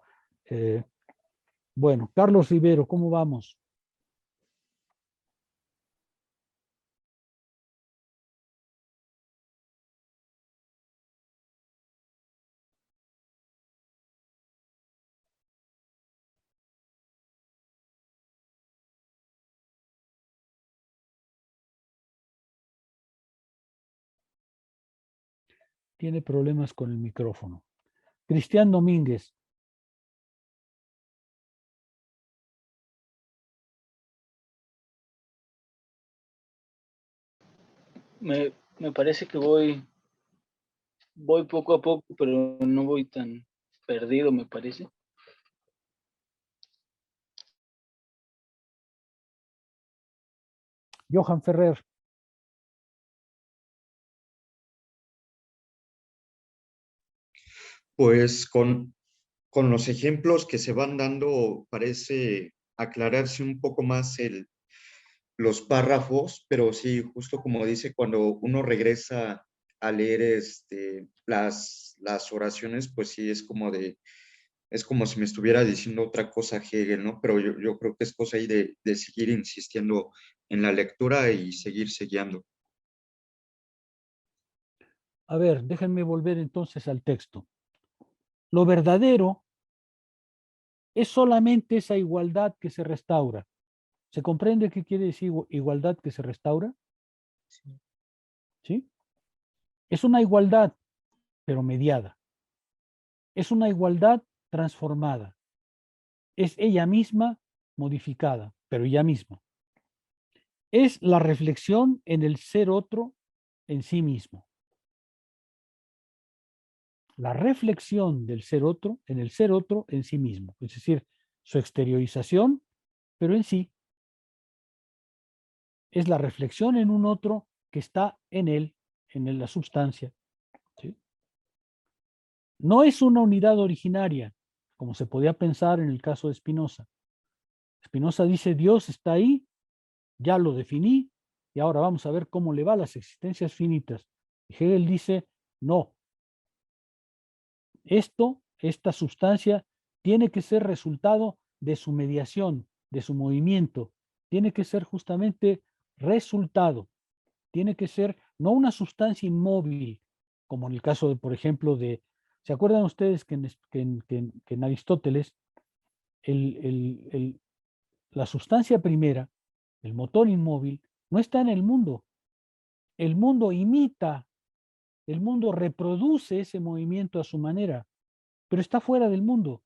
S1: bueno. Carlos Rivero, ¿cómo vamos? Tiene problemas con el micrófono. Cristian Domínguez.
S14: Me parece que voy poco a poco, pero no voy tan perdido, me parece.
S1: Johan Ferrer.
S7: Pues con los ejemplos que se van dando parece aclararse un poco más los párrafos, pero sí, justo como dice, cuando uno regresa a leer las oraciones, pues sí, es como si me estuviera diciendo otra cosa Hegel, ¿no? Pero yo creo que es cosa ahí de seguir insistiendo en la lectura y seguirse guiando.
S1: A ver, déjenme volver entonces al texto. Lo verdadero es solamente esa igualdad que se restaura. ¿Se comprende qué quiere decir igualdad que se restaura? ¿Sí? Es una igualdad, pero mediada. Es una igualdad transformada. Es ella misma modificada, pero ella misma. Es la reflexión en el ser otro en sí mismo. La reflexión del ser otro en el ser otro en sí mismo. Es decir, su exteriorización, pero en sí. Es la reflexión en un otro que está en él, en la sustancia. ¿Sí? No es una unidad originaria, como se podía pensar en el caso de Spinoza. Spinoza dice, Dios está ahí, ya lo definí, y ahora vamos a ver cómo le va a las existencias finitas. Y Hegel dice, no, esta sustancia tiene que ser resultado de su mediación, de su movimiento, tiene que ser justamente resultado, tiene que ser no una sustancia inmóvil, como en el caso de, por ejemplo, ¿se acuerdan ustedes que en Aristóteles la sustancia primera, el motor inmóvil, no está en el mundo imita, el mundo reproduce ese movimiento a su manera, pero está fuera del mundo.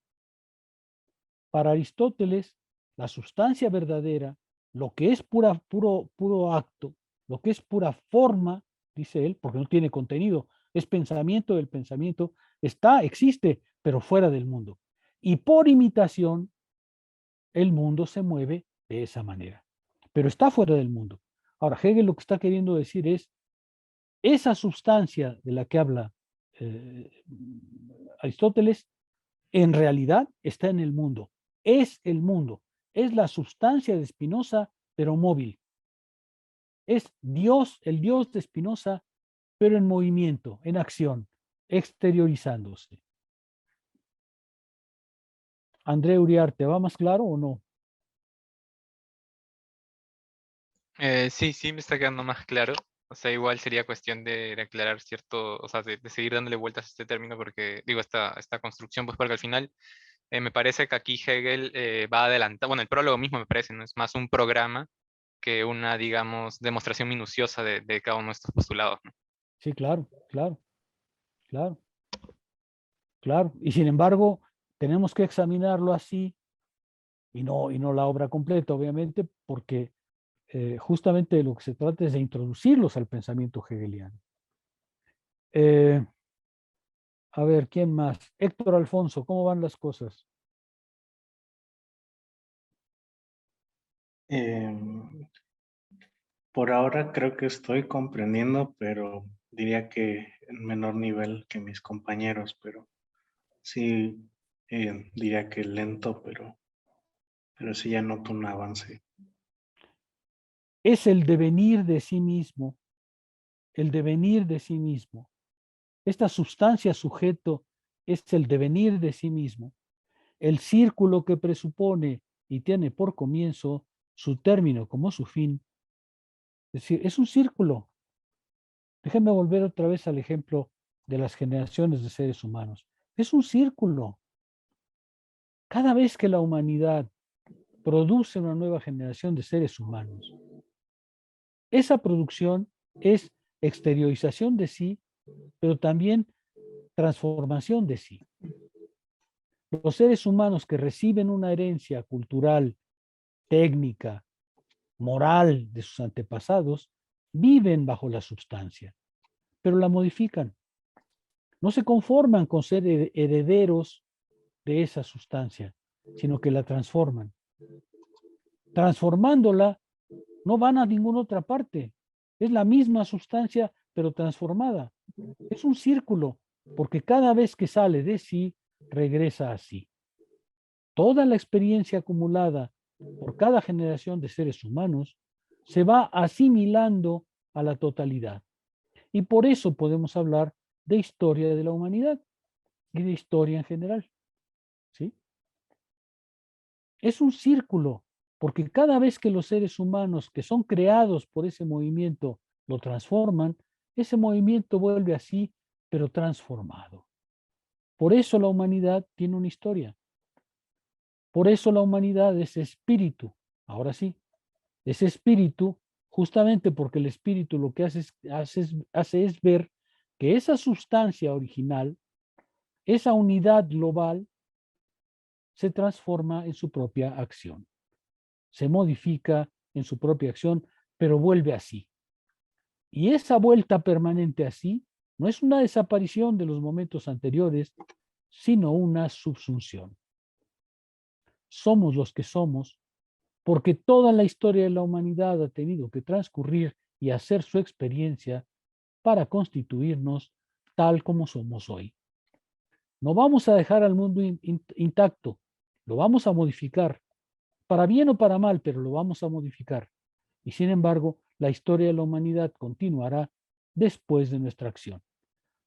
S1: Para Aristóteles, la sustancia verdadera, lo que es puro acto, lo que es pura forma, dice él, porque no tiene contenido, es pensamiento del pensamiento, existe, pero fuera del mundo. Y por imitación, el mundo se mueve de esa manera, pero está fuera del mundo. Ahora, Hegel lo que está queriendo decir es, esa sustancia de la que habla Aristóteles, en realidad está en el mundo, es el mundo, es la sustancia de Spinoza, pero móvil. Es Dios, el Dios de Spinoza, pero en movimiento, en acción, exteriorizándose. André Uriarte, ¿va más claro o no?
S8: Sí, sí, me está quedando más claro. O sea, igual sería cuestión de aclarar cierto, o sea, de seguir dándole vueltas a este término, porque digo, esta construcción, pues porque al final me parece que aquí Hegel va a adelantar, bueno, el prólogo mismo me parece, ¿no? Es más un programa que una, digamos, demostración minuciosa de cada uno de estos postulados, ¿no?
S1: Sí, claro, claro, claro, claro. Y sin embargo, tenemos que examinarlo así y no la obra completa, obviamente, porque justamente de lo que se trata es de introducirlos al pensamiento hegeliano. A ver, ¿quién más? Héctor Alfonso, ¿cómo van las cosas?
S6: Por ahora creo que estoy comprendiendo, pero diría que en menor nivel que mis compañeros, pero sí diría que lento, pero sí ya noto un avance.
S1: Es el devenir de sí mismo, el devenir de sí mismo. Esta sustancia sujeto es el devenir de sí mismo, el círculo que presupone y tiene por comienzo su término como su fin. Es decir, es un círculo. Déjenme volver otra vez al ejemplo de las generaciones de seres humanos. Es un círculo. Cada vez que la humanidad produce una nueva generación de seres humanos, esa producción es exteriorización de sí, pero también transformación de sí. Los seres humanos que reciben una herencia cultural, técnica, moral de sus antepasados, viven bajo la substancia, pero la modifican. No se conforman con ser herederos de esa sustancia, sino que la transforman. Transformándola, no van a ninguna otra parte. Es la misma sustancia, pero transformada. Es un círculo, porque cada vez que sale de sí, regresa a sí. Toda la experiencia acumulada por cada generación de seres humanos se va asimilando a la totalidad. Y por eso podemos hablar de historia de la humanidad y de historia en general. ¿Sí? Es un círculo, porque cada vez que los seres humanos que son creados por ese movimiento lo transforman, ese movimiento vuelve así, pero transformado. Por eso la humanidad tiene una historia. Por eso la humanidad es espíritu. Ahora sí, ese espíritu, justamente porque el espíritu lo que hace es ver que esa sustancia original, esa unidad global, se transforma en su propia acción. Se modifica en su propia acción, pero vuelve así. Y esa vuelta permanente así no es una desaparición de los momentos anteriores, sino una subsunción. Somos los que somos porque toda la historia de la humanidad ha tenido que transcurrir y hacer su experiencia para constituirnos tal como somos hoy. No vamos a dejar al mundo intacto, lo vamos a modificar, para bien o para mal, pero lo vamos a modificar. Y sin embargo, la historia de la humanidad continuará después de nuestra acción.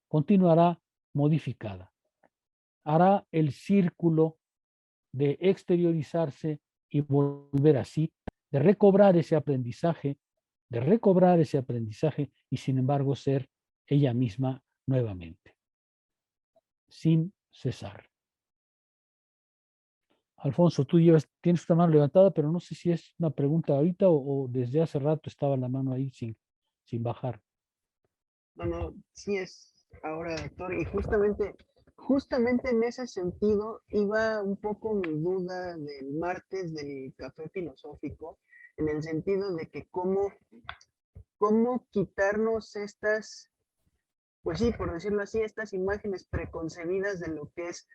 S1: Continuará modificada. Hará el círculo de exteriorizarse y volver así, de recobrar ese aprendizaje y sin embargo ser ella misma nuevamente, sin cesar. Alfonso, tú tienes una mano levantada, pero no sé si es una pregunta ahorita o desde hace rato estaba la mano ahí sin bajar.
S10: No, sí es ahora, doctor, y justamente en ese sentido iba un poco mi duda del martes del café filosófico, en el sentido de que cómo quitarnos estas, pues sí, por decirlo así, estas imágenes preconcebidas de lo que es,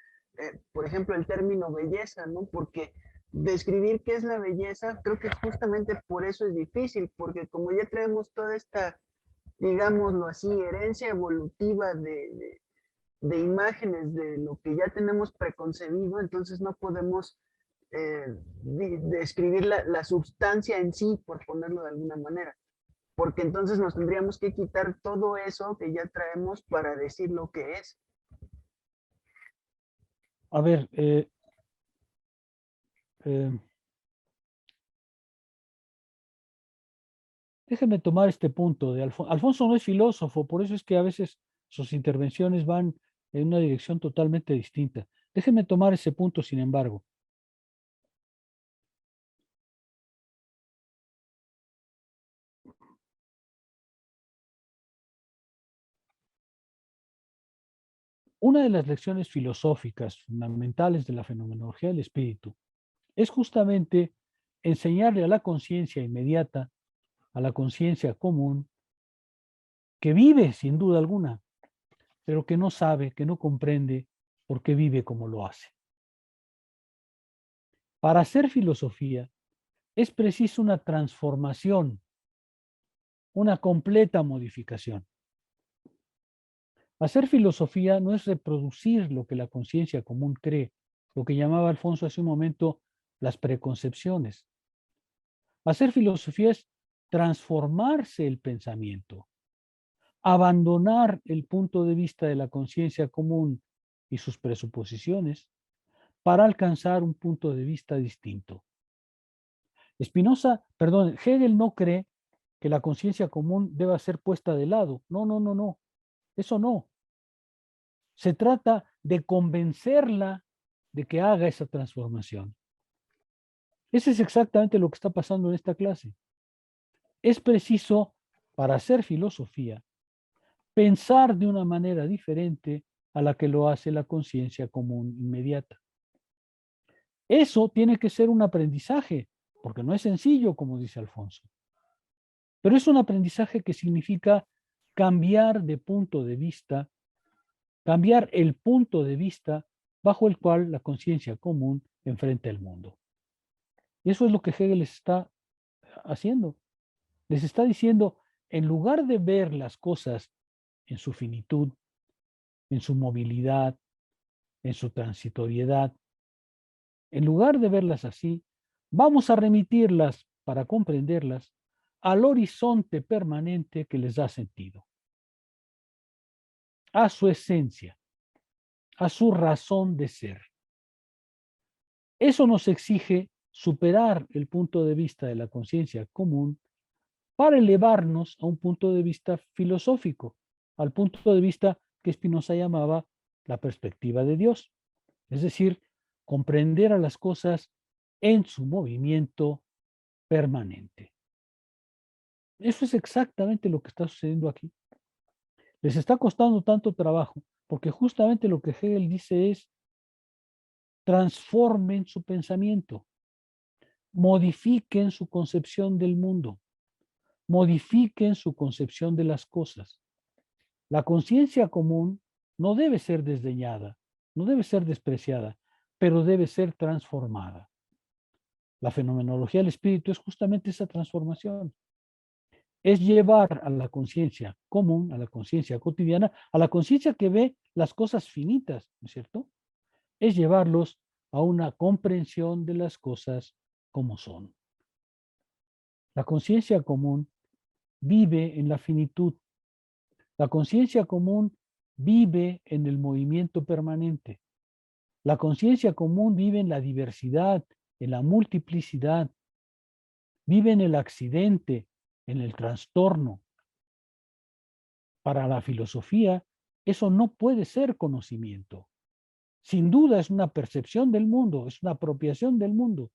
S10: por ejemplo, el término belleza, ¿no? Porque describir qué es la belleza, creo que justamente por eso es difícil, porque como ya traemos toda esta, digámoslo así, herencia evolutiva de imágenes de lo que ya tenemos preconcebido, entonces no podemos describir la sustancia en sí, por ponerlo de alguna manera, porque entonces nos tendríamos que quitar todo eso que ya traemos para decir lo que es.
S1: A ver, déjeme tomar este punto de Alfonso. Alfonso no es filósofo, por eso es que a veces sus intervenciones van en una dirección totalmente distinta. Déjeme tomar ese punto, sin embargo. Una de las lecciones filosóficas fundamentales de la fenomenología del espíritu es justamente enseñarle a la conciencia inmediata, a la conciencia común, que vive sin duda alguna, pero que no sabe, que no comprende por qué vive como lo hace. Para hacer filosofía es preciso una transformación, una completa modificación. Hacer filosofía no es reproducir lo que la conciencia común cree, lo que llamaba Alfonso hace un momento las preconcepciones. Hacer filosofía es transformarse el pensamiento, abandonar el punto de vista de la conciencia común y sus presuposiciones para alcanzar un punto de vista distinto. Hegel no cree que la conciencia común deba ser puesta de lado. No. Eso no. Se trata de convencerla de que haga esa transformación. Eso es exactamente lo que está pasando en esta clase. Es preciso, para hacer filosofía, pensar de una manera diferente a la que lo hace la conciencia común inmediata. Eso tiene que ser un aprendizaje, porque no es sencillo, como dice Alfonso. Pero es un aprendizaje que significa cambiar de punto de vista, cambiar el punto de vista bajo el cual la conciencia común enfrenta el mundo. Y eso es lo que Hegel les está haciendo. Les está diciendo, en lugar de ver las cosas en su finitud, en su movilidad, en su transitoriedad, en lugar de verlas así, vamos a remitirlas para comprenderlas al horizonte permanente que les da sentido, a su esencia, a su razón de ser. Eso nos exige superar el punto de vista de la conciencia común para elevarnos a un punto de vista filosófico, al punto de vista que Spinoza llamaba la perspectiva de Dios. Es decir, comprender a las cosas en su movimiento permanente. Eso es exactamente lo que está sucediendo aquí. Les está costando tanto trabajo porque justamente lo que Hegel dice es: transformen su pensamiento, modifiquen su concepción del mundo, modifiquen su concepción de las cosas. La conciencia común no debe ser desdeñada, no debe ser despreciada, pero debe ser transformada. La fenomenología del espíritu es justamente esa transformación. es llevar a la conciencia común, a la conciencia cotidiana, a la conciencia que ve las cosas finitas, ¿no es cierto? Es llevarlos a una comprensión de las cosas como son. La conciencia común vive en la finitud. La conciencia común vive en el movimiento permanente. La conciencia común vive en la diversidad, en la multiplicidad, vive en el accidente, en el trastorno. Para la filosofía, eso no puede ser conocimiento. Sin duda es una percepción del mundo, es una apropiación del mundo,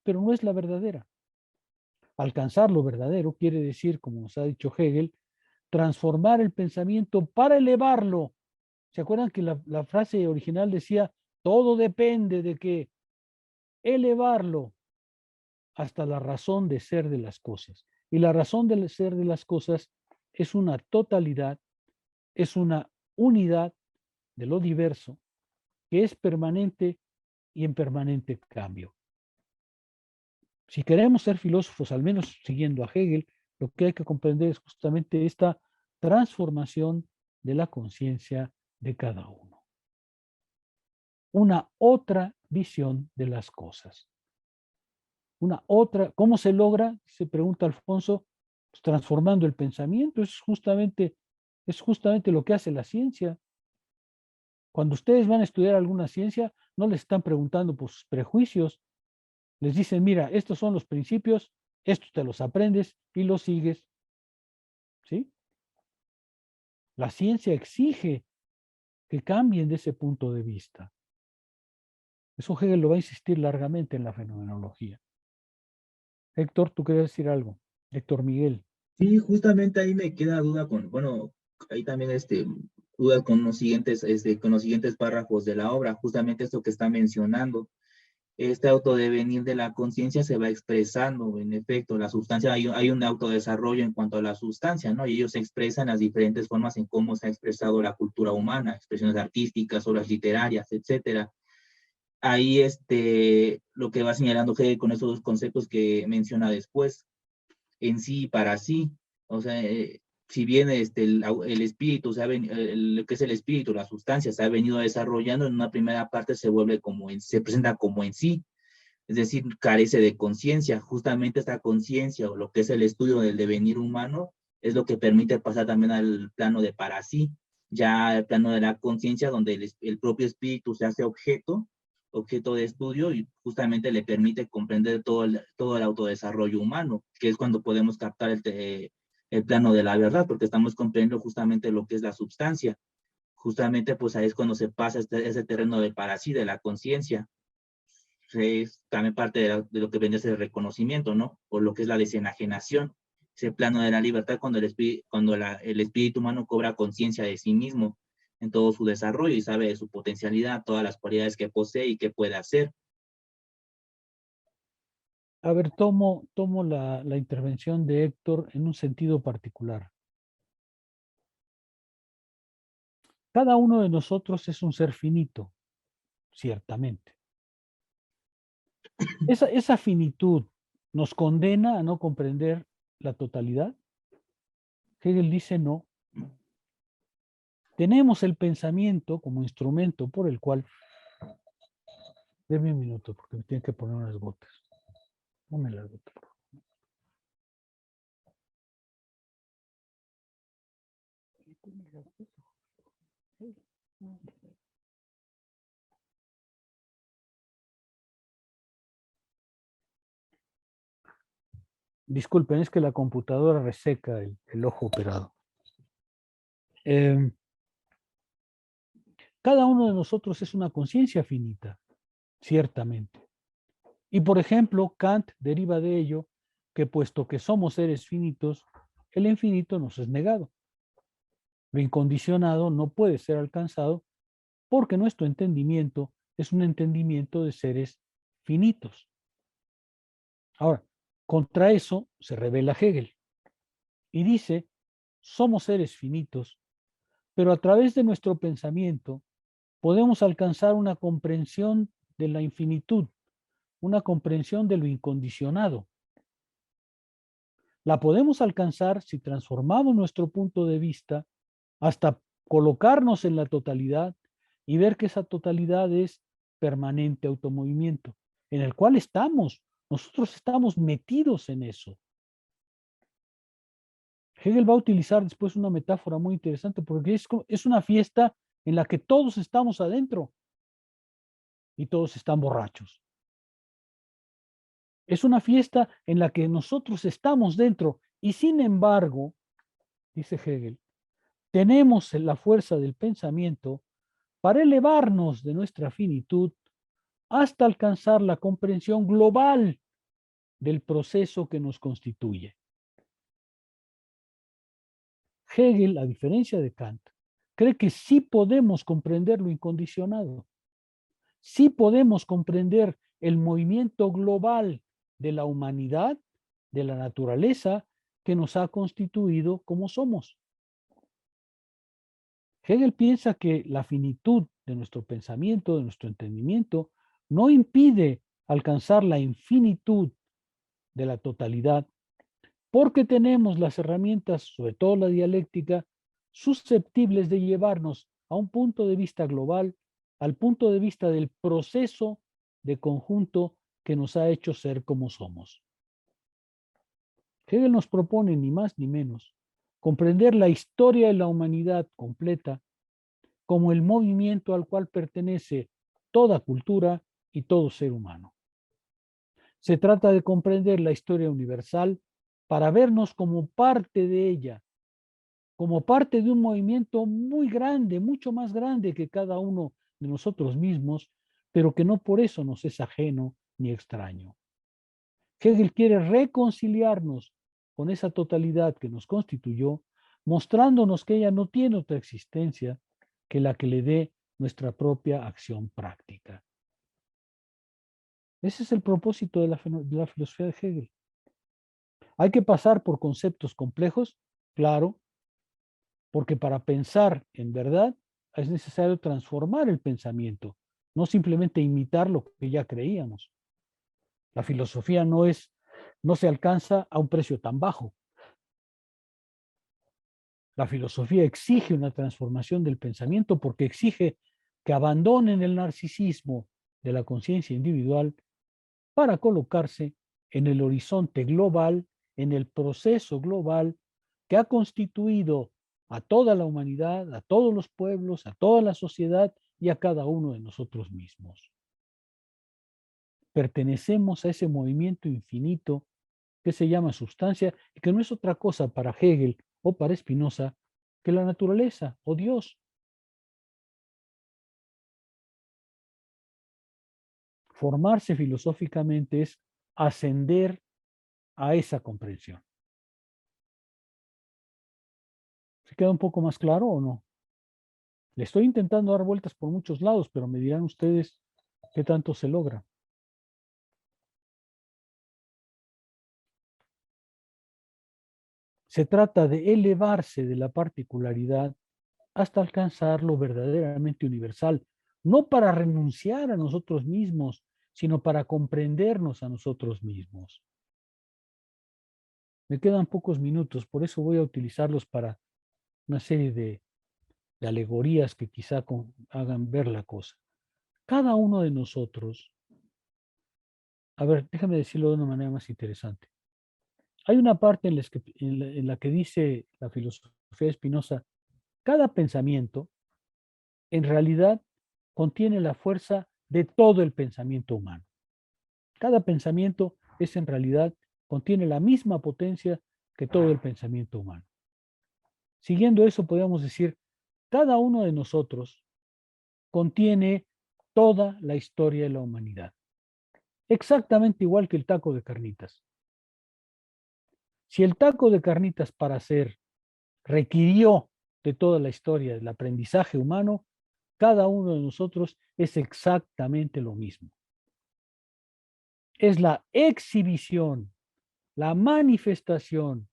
S1: pero no es la verdadera. Alcanzar lo verdadero quiere decir, como nos ha dicho Hegel, transformar el pensamiento para elevarlo. ¿Se acuerdan que la frase original decía, todo depende de que elevarlo hasta la razón de ser de las cosas? Y la razón de ser de las cosas es una totalidad, es una unidad de lo diverso, que es permanente y en permanente cambio. Si queremos ser filósofos, al menos siguiendo a Hegel, lo que hay que comprender es justamente esta transformación de la conciencia de cada uno. Una otra visión de las cosas. Una otra, ¿cómo se logra? Se pregunta Alfonso, pues transformando el pensamiento. Es justamente lo que hace la ciencia. Cuando ustedes van a estudiar alguna ciencia, no les están preguntando por sus prejuicios. Les dicen, mira, estos son los principios, estos te los aprendes y los sigues. ¿Sí? La ciencia exige que cambien de ese punto de vista. Eso Hegel lo va a insistir largamente en la fenomenología. Héctor, ¿tú querías decir algo? Héctor Miguel.
S15: Sí, justamente ahí me queda duda con, bueno, ahí también dudas con los siguientes párrafos de la obra, justamente esto que está mencionando. Este autodevenir de la conciencia se va expresando, en efecto, la sustancia, hay un autodesarrollo en cuanto a la sustancia, ¿no? Y ellos se expresan las diferentes formas en cómo se ha expresado la cultura humana, expresiones artísticas, obras literarias, etcétera. Ahí lo que va señalando Hegel con esos dos conceptos que menciona después, en sí y para sí, o sea, si bien el espíritu, lo que es el espíritu, la sustancia, se ha venido desarrollando, en una primera parte se presenta como en sí, es decir, carece de conciencia. Justamente esta conciencia o lo que es el estudio del devenir humano es lo que permite pasar también al plano de para sí, ya el plano de la conciencia donde el propio espíritu se hace objeto de estudio y justamente le permite comprender todo el autodesarrollo humano, que es cuando podemos captar el plano de la verdad, porque estamos comprendiendo justamente lo que es la substancia. Justamente pues ahí es cuando se pasa ese terreno de para sí, de la conciencia. Es también parte de lo que viene a ser el reconocimiento, ¿no? O lo que es la desenajenación, ese plano de la libertad cuando el espíritu humano cobra conciencia de sí mismo en todo su desarrollo y sabe de su potencialidad, todas las cualidades que posee y que puede hacer.
S1: A ver, tomo la intervención de Héctor en un sentido particular. Cada uno de nosotros es un ser finito, ciertamente. Esa finitud nos condena a no comprender la totalidad. Hegel dice no. Tenemos el pensamiento como instrumento por el cual... Deme un minuto porque me tienen que poner unas gotas. Dame las gotas, por favor. Disculpen, es que la computadora reseca el ojo operado. Cada uno de nosotros es una conciencia finita, ciertamente. Y por ejemplo, Kant deriva de ello que puesto que somos seres finitos, el infinito nos es negado. Lo incondicionado no puede ser alcanzado porque nuestro entendimiento es un entendimiento de seres finitos. Ahora, contra eso se revela Hegel y dice, somos seres finitos, pero a través de nuestro pensamiento podemos alcanzar una comprensión de la infinitud, una comprensión de lo incondicionado. La podemos alcanzar si transformamos nuestro punto de vista hasta colocarnos en la totalidad y ver que esa totalidad es permanente automovimiento, en el cual nosotros estamos metidos en eso. Hegel va a utilizar después una metáfora muy interesante porque es una fiesta en la que todos estamos adentro y todos están borrachos. Es una fiesta en la que nosotros estamos dentro y sin embargo, dice Hegel, tenemos la fuerza del pensamiento para elevarnos de nuestra finitud hasta alcanzar la comprensión global del proceso que nos constituye. Hegel, a diferencia de Kant, cree que sí podemos comprender lo incondicionado, sí podemos comprender el movimiento global de la humanidad, de la naturaleza que nos ha constituido como somos. Hegel piensa que la finitud de nuestro pensamiento, de nuestro entendimiento, no impide alcanzar la infinitud de la totalidad, porque tenemos las herramientas, sobre todo la dialéctica, susceptibles de llevarnos a un punto de vista global, al punto de vista del proceso de conjunto que nos ha hecho ser como somos. Hegel nos propone ni más ni menos comprender la historia de la humanidad completa como el movimiento al cual pertenece toda cultura y todo ser humano. Se trata de comprender la historia universal para vernos como parte de ella, como parte de un movimiento muy grande, mucho más grande que cada uno de nosotros mismos, pero que no por eso nos es ajeno ni extraño. Hegel quiere reconciliarnos con esa totalidad que nos constituyó, mostrándonos que ella no tiene otra existencia que la que le dé nuestra propia acción práctica. Ese es el propósito de la filosofía de Hegel. ¿Hay que pasar por conceptos complejos? Claro, porque para pensar en verdad es necesario transformar el pensamiento, no simplemente imitar lo que ya creíamos. La filosofía no se alcanza a un precio tan bajo. La filosofía exige una transformación del pensamiento porque exige que abandonen el narcisismo de la conciencia individual para colocarse en el horizonte global, en el proceso global que ha constituido a toda la humanidad, a todos los pueblos, a toda la sociedad y a cada uno de nosotros mismos. Pertenecemos a ese movimiento infinito que se llama sustancia y que no es otra cosa para Hegel o para Spinoza que la naturaleza o Dios. Formarse filosóficamente es ascender a esa comprensión. ¿Se queda un poco más claro o no? Le estoy intentando dar vueltas por muchos lados, pero me dirán ustedes qué tanto se logra. Se trata de elevarse de la particularidad hasta alcanzar lo verdaderamente universal, no para renunciar a nosotros mismos, sino para comprendernos a nosotros mismos. Me quedan pocos minutos, por eso voy a utilizarlos para una serie de alegorías que quizá hagan ver la cosa. Cada uno de nosotros, a ver, déjame decirlo de una manera más interesante. Hay una parte en la que dice la filosofía de Spinoza, cada pensamiento en realidad contiene la fuerza de todo el pensamiento humano. Cada pensamiento en realidad contiene la misma potencia que todo el pensamiento humano. Siguiendo eso, podríamos decir, cada uno de nosotros contiene toda la historia de la humanidad. Exactamente igual que el taco de carnitas. Si el taco de carnitas para hacer requirió de toda la historia del aprendizaje humano, cada uno de nosotros es exactamente lo mismo. Es la exhibición, la manifestación,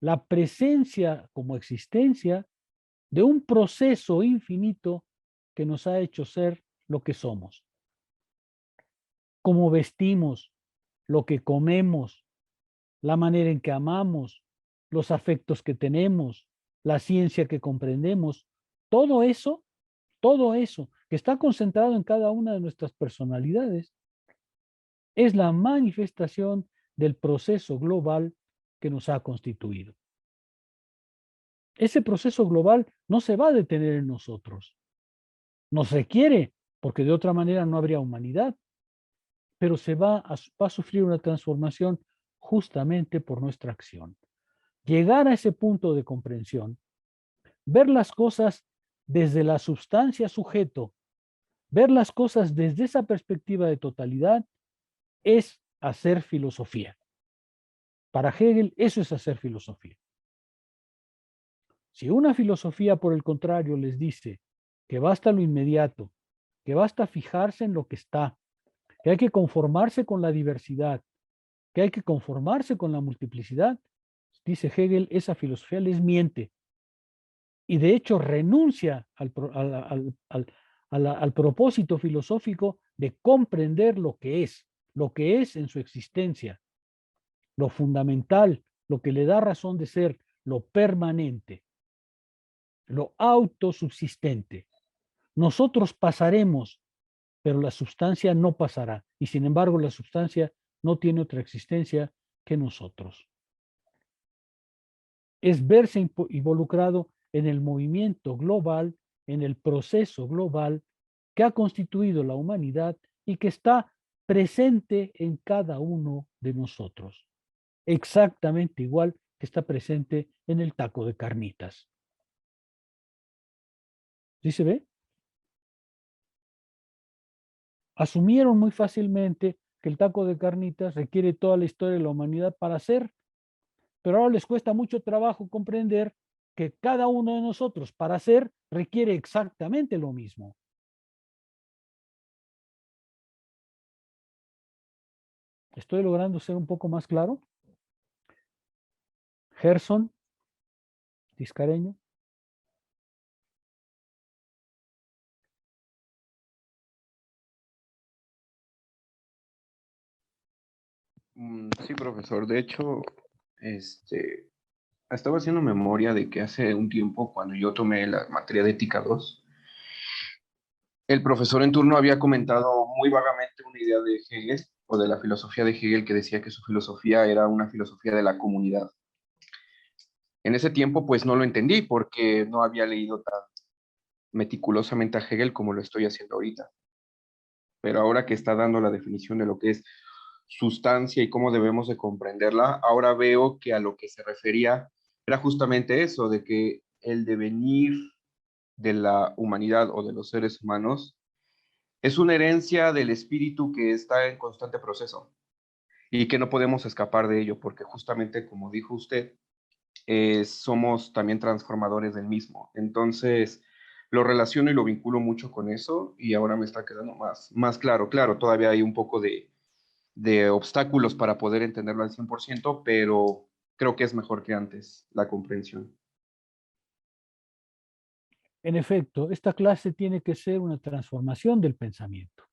S1: la presencia como existencia de un proceso infinito que nos ha hecho ser lo que somos. Cómo vestimos, lo que comemos, la manera en que amamos, los afectos que tenemos, la ciencia que comprendemos, todo eso que está concentrado en cada una de nuestras personalidades, es la manifestación del proceso global que nos ha constituido. Ese proceso global no se va a detener en nosotros. Nos requiere, porque de otra manera no habría humanidad, pero va a sufrir una transformación justamente por nuestra acción. Llegar a ese punto de comprensión, ver las cosas desde la sustancia sujeto, ver las cosas desde esa perspectiva de totalidad, es hacer filosofía. Para Hegel, eso es hacer filosofía. Si una filosofía, por el contrario, les dice que basta lo inmediato, que basta fijarse en lo que está, que hay que conformarse con la diversidad, que hay que conformarse con la multiplicidad, dice Hegel, esa filosofía les miente. Y de hecho renuncia al propósito filosófico de comprender lo que es en su existencia, lo fundamental, lo que le da razón de ser, lo permanente, lo autosubsistente. Nosotros pasaremos, pero la sustancia no pasará. Y sin embargo, la sustancia no tiene otra existencia que nosotros. Es verse involucrado en el movimiento global, en el proceso global que ha constituido la humanidad y que está presente en cada uno de nosotros. Exactamente igual que está presente en el taco de carnitas. ¿Sí se ve? Asumieron muy fácilmente que el taco de carnitas requiere toda la historia de la humanidad para hacer, pero ahora les cuesta mucho trabajo comprender que cada uno de nosotros para hacer requiere exactamente lo mismo. ¿Estoy logrando ser un poco más claro? Gerson, Tiscareño.
S16: Sí, profesor. De hecho, estaba haciendo memoria de que hace un tiempo, cuando yo tomé la materia de Ética 2, el profesor en turno había comentado muy vagamente una idea de Hegel o de la filosofía de Hegel que decía que su filosofía era una filosofía de la comunidad. En ese tiempo, pues no lo entendí porque no había leído tan meticulosamente a Hegel como lo estoy haciendo ahorita. Pero ahora que está dando la definición de lo que es sustancia y cómo debemos de comprenderla, ahora veo que a lo que se refería era justamente eso, de que el devenir de la humanidad o de los seres humanos es una herencia del espíritu que está en constante proceso y que no podemos escapar de ello, porque justamente como dijo usted, somos también transformadores del mismo. Entonces, lo relaciono y lo vinculo mucho con eso y ahora me está quedando más claro. Claro, todavía hay un poco de obstáculos para poder entenderlo al 100%, pero creo que es mejor que antes la comprensión.
S1: En efecto, esta clase tiene que ser una transformación del pensamiento.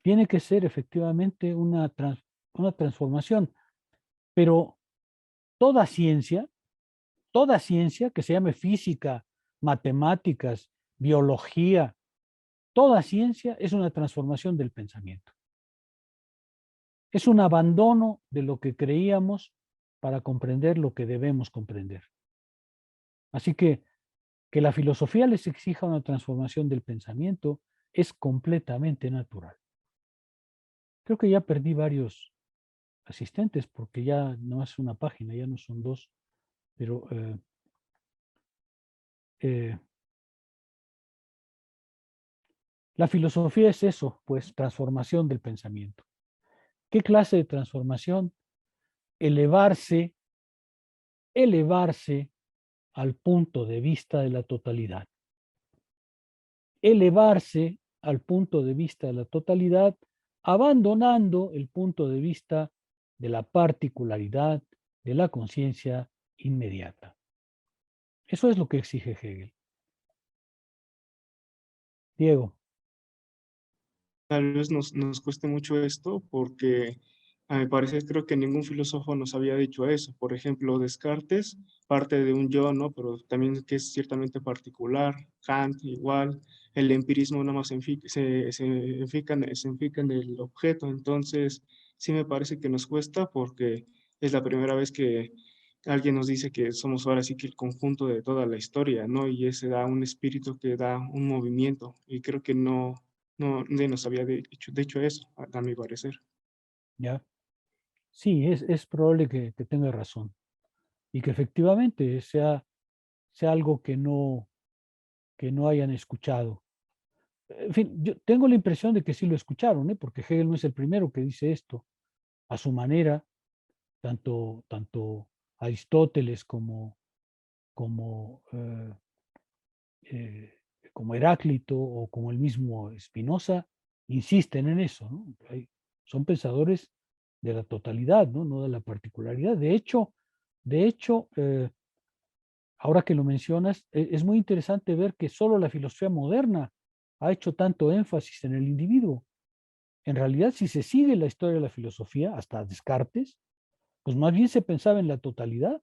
S1: Tiene que ser efectivamente una transformación, pero toda ciencia que se llame física, matemáticas, biología, toda ciencia es una transformación del pensamiento. Es un abandono de lo que creíamos para comprender lo que debemos comprender. Así que la filosofía les exija una transformación del pensamiento es completamente natural. Creo que ya perdí varios asistentes porque ya no es una página, ya no son dos, pero la filosofía es eso, pues transformación del pensamiento. ¿Qué clase de transformación? Elevarse al punto de vista de la totalidad. Elevarse al punto de vista de la totalidad, abandonando el punto de vista de la particularidad de la conciencia inmediata. Eso es lo que exige Hegel. Diego.
S5: Tal vez nos cueste mucho esto porque A mi parecer, creo que ningún filósofo nos había dicho eso. Por ejemplo, Descartes parte de un yo, ¿no? Pero también que es ciertamente particular. Kant igual. El empirismo nada más se enfoca en el objeto. Entonces, sí me parece que nos cuesta porque es la primera vez que alguien nos dice que somos ahora sí que el conjunto de toda la historia, ¿no? Y ese da un espíritu que da un movimiento. Y creo que nadie nos había dicho eso, a mi parecer.
S1: ¿Ya? Sí, es probable que tenga razón y que efectivamente sea algo que no hayan escuchado. En fin, yo tengo la impresión de que sí lo escucharon, ¿eh? Porque Hegel no es el primero que dice esto. A su manera, tanto Aristóteles como, eh, como Heráclito o como el mismo Spinoza insisten en eso, ¿no? Son pensadores de la totalidad, ¿no? No de la particularidad. De hecho, ahora que lo mencionas, es muy interesante ver que solo la filosofía moderna ha hecho tanto énfasis en el individuo. En realidad, si se sigue la historia de la filosofía, hasta Descartes, pues más bien se pensaba en la totalidad.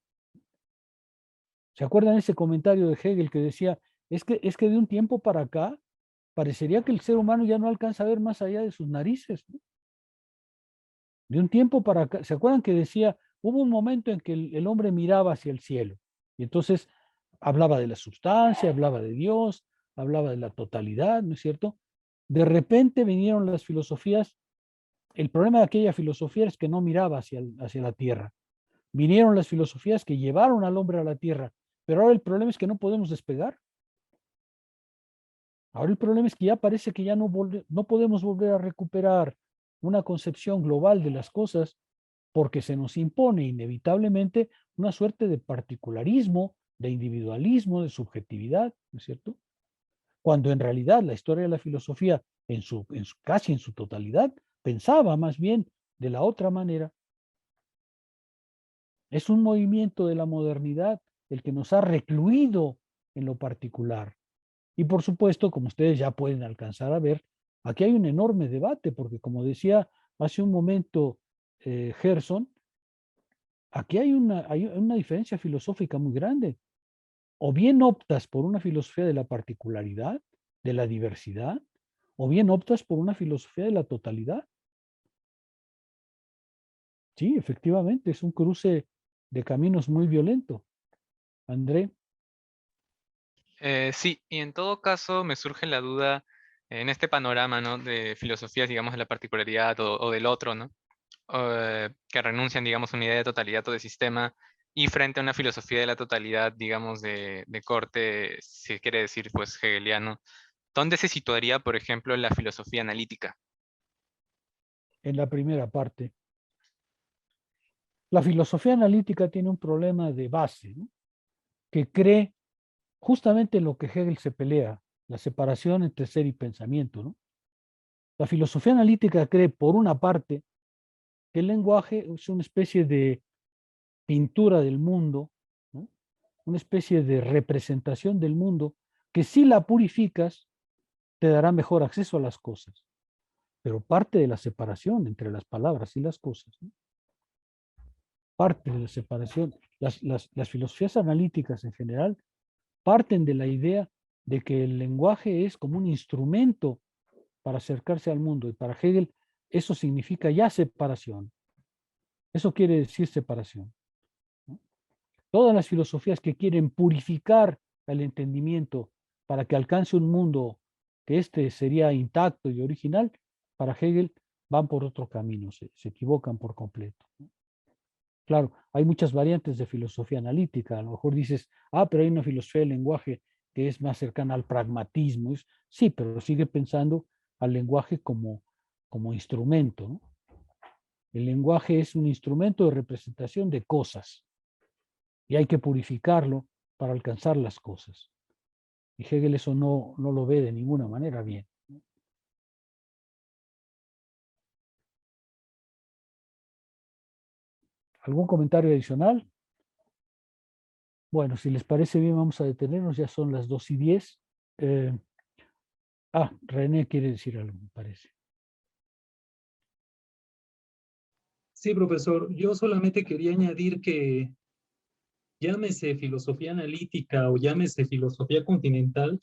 S1: ¿Se acuerdan ese comentario de Hegel que decía, es que de un tiempo para acá parecería que el ser humano ya no alcanza a ver más allá de sus narices, ¿no? De un tiempo para acá, ¿se acuerdan que decía, hubo un momento en que el hombre miraba hacia el cielo y entonces hablaba de la sustancia, hablaba de Dios, hablaba de la totalidad, ¿no es cierto? De repente vinieron las filosofías. El problema de aquella filosofía es que no miraba hacia la tierra. Vinieron las filosofías que llevaron al hombre a la tierra, pero ahora el problema es que no podemos despegar. Ahora el problema es que ya parece que ya no podemos volver a recuperar una concepción global de las cosas porque se nos impone inevitablemente una suerte de particularismo, de individualismo, de subjetividad, ¿no es cierto? Cuando en realidad la historia de la filosofía, casi en su totalidad, pensaba más bien de la otra manera. Es un movimiento de la modernidad el que nos ha recluido en lo particular. Y por supuesto, como ustedes ya pueden alcanzar a ver, aquí hay un enorme debate, porque como decía hace un momento Gerson, aquí hay una diferencia filosófica muy grande. O bien optas por una filosofía de la particularidad, de la diversidad, o bien optas por una filosofía de la totalidad. Sí, efectivamente, es un cruce de caminos muy violento. André.
S8: Sí, y en todo caso me surge la duda en este panorama, ¿no? De filosofías, digamos, de la particularidad o del otro, ¿no? Que renuncian, digamos, a una idea de totalidad o de sistema, y frente a una filosofía de la totalidad, digamos, de corte, si quiere decir, pues, hegeliano. ¿Dónde se situaría, por ejemplo, la filosofía analítica?
S1: En la primera parte. La filosofía analítica tiene un problema de base, ¿no? Que cree justamente lo que Hegel se pelea, la separación entre ser y pensamiento, ¿no? La filosofía analítica cree, por una parte, que el lenguaje es una especie de pintura del mundo, ¿no? Una especie de representación del mundo que si la purificas te dará mejor acceso a las cosas, pero parte de la separación entre las palabras y las cosas, ¿no? Parte de la separación. Las filosofías analíticas en general parten de la idea de que el lenguaje es como un instrumento para acercarse al mundo, y para Hegel eso significa ya separación. Eso quiere decir separación, ¿no? Todas las filosofías que quieren purificar el entendimiento para que alcance un mundo que éste sería intacto y original, para Hegel van por otro camino, se equivocan por completo, ¿no? Claro, hay muchas variantes de filosofía analítica. A lo mejor dices, pero hay una filosofía del lenguaje que es más cercana al pragmatismo. Sí, pero sigue pensando al lenguaje como instrumento, ¿no? El lenguaje es un instrumento de representación de cosas y hay que purificarlo para alcanzar las cosas. Y Hegel eso no lo ve de ninguna manera bien. ¿Algún comentario adicional? Bueno, si les parece bien, vamos a detenernos. Ya son las 2:10. René quiere decir algo, me parece.
S13: Sí, profesor, yo solamente quería añadir que llámese filosofía analítica o llámese filosofía continental,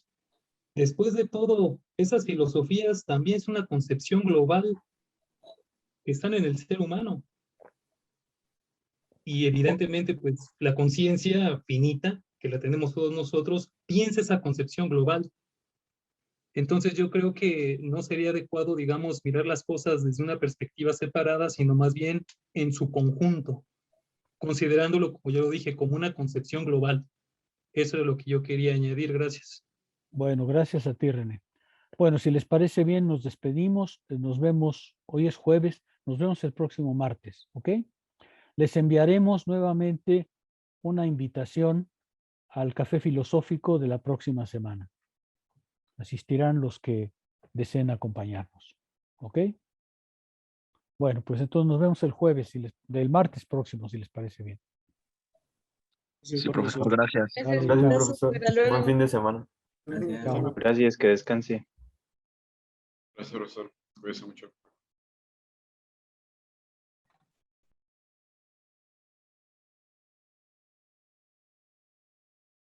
S13: después de todo, esas filosofías también es una concepción global que están en el ser humano. Y evidentemente, pues, la conciencia finita, que la tenemos todos nosotros, piensa esa concepción global. Entonces yo creo que no sería adecuado, digamos, mirar las cosas desde una perspectiva separada, sino más bien en su conjunto, considerándolo, como ya lo dije, como una concepción global. Eso es lo que yo quería añadir. Gracias.
S1: Bueno, gracias a ti, René. Bueno, si les parece bien, nos despedimos. Nos vemos, hoy es jueves, nos vemos el próximo martes, ¿ok? Les enviaremos nuevamente una invitación al café filosófico de la próxima semana. Asistirán los que deseen acompañarnos, ¿ok? Bueno, pues entonces nos vemos el jueves, del martes próximo, si les parece bien.
S12: Sí, profesor, gracias.
S1: Vale,
S3: Gracias,
S1: chao.
S3: profesor.
S4: Hasta luego.
S3: Buen fin de semana.
S1: Chao.
S2: Gracias, que descanse.
S16: Gracias, profesor. Cuídese mucho.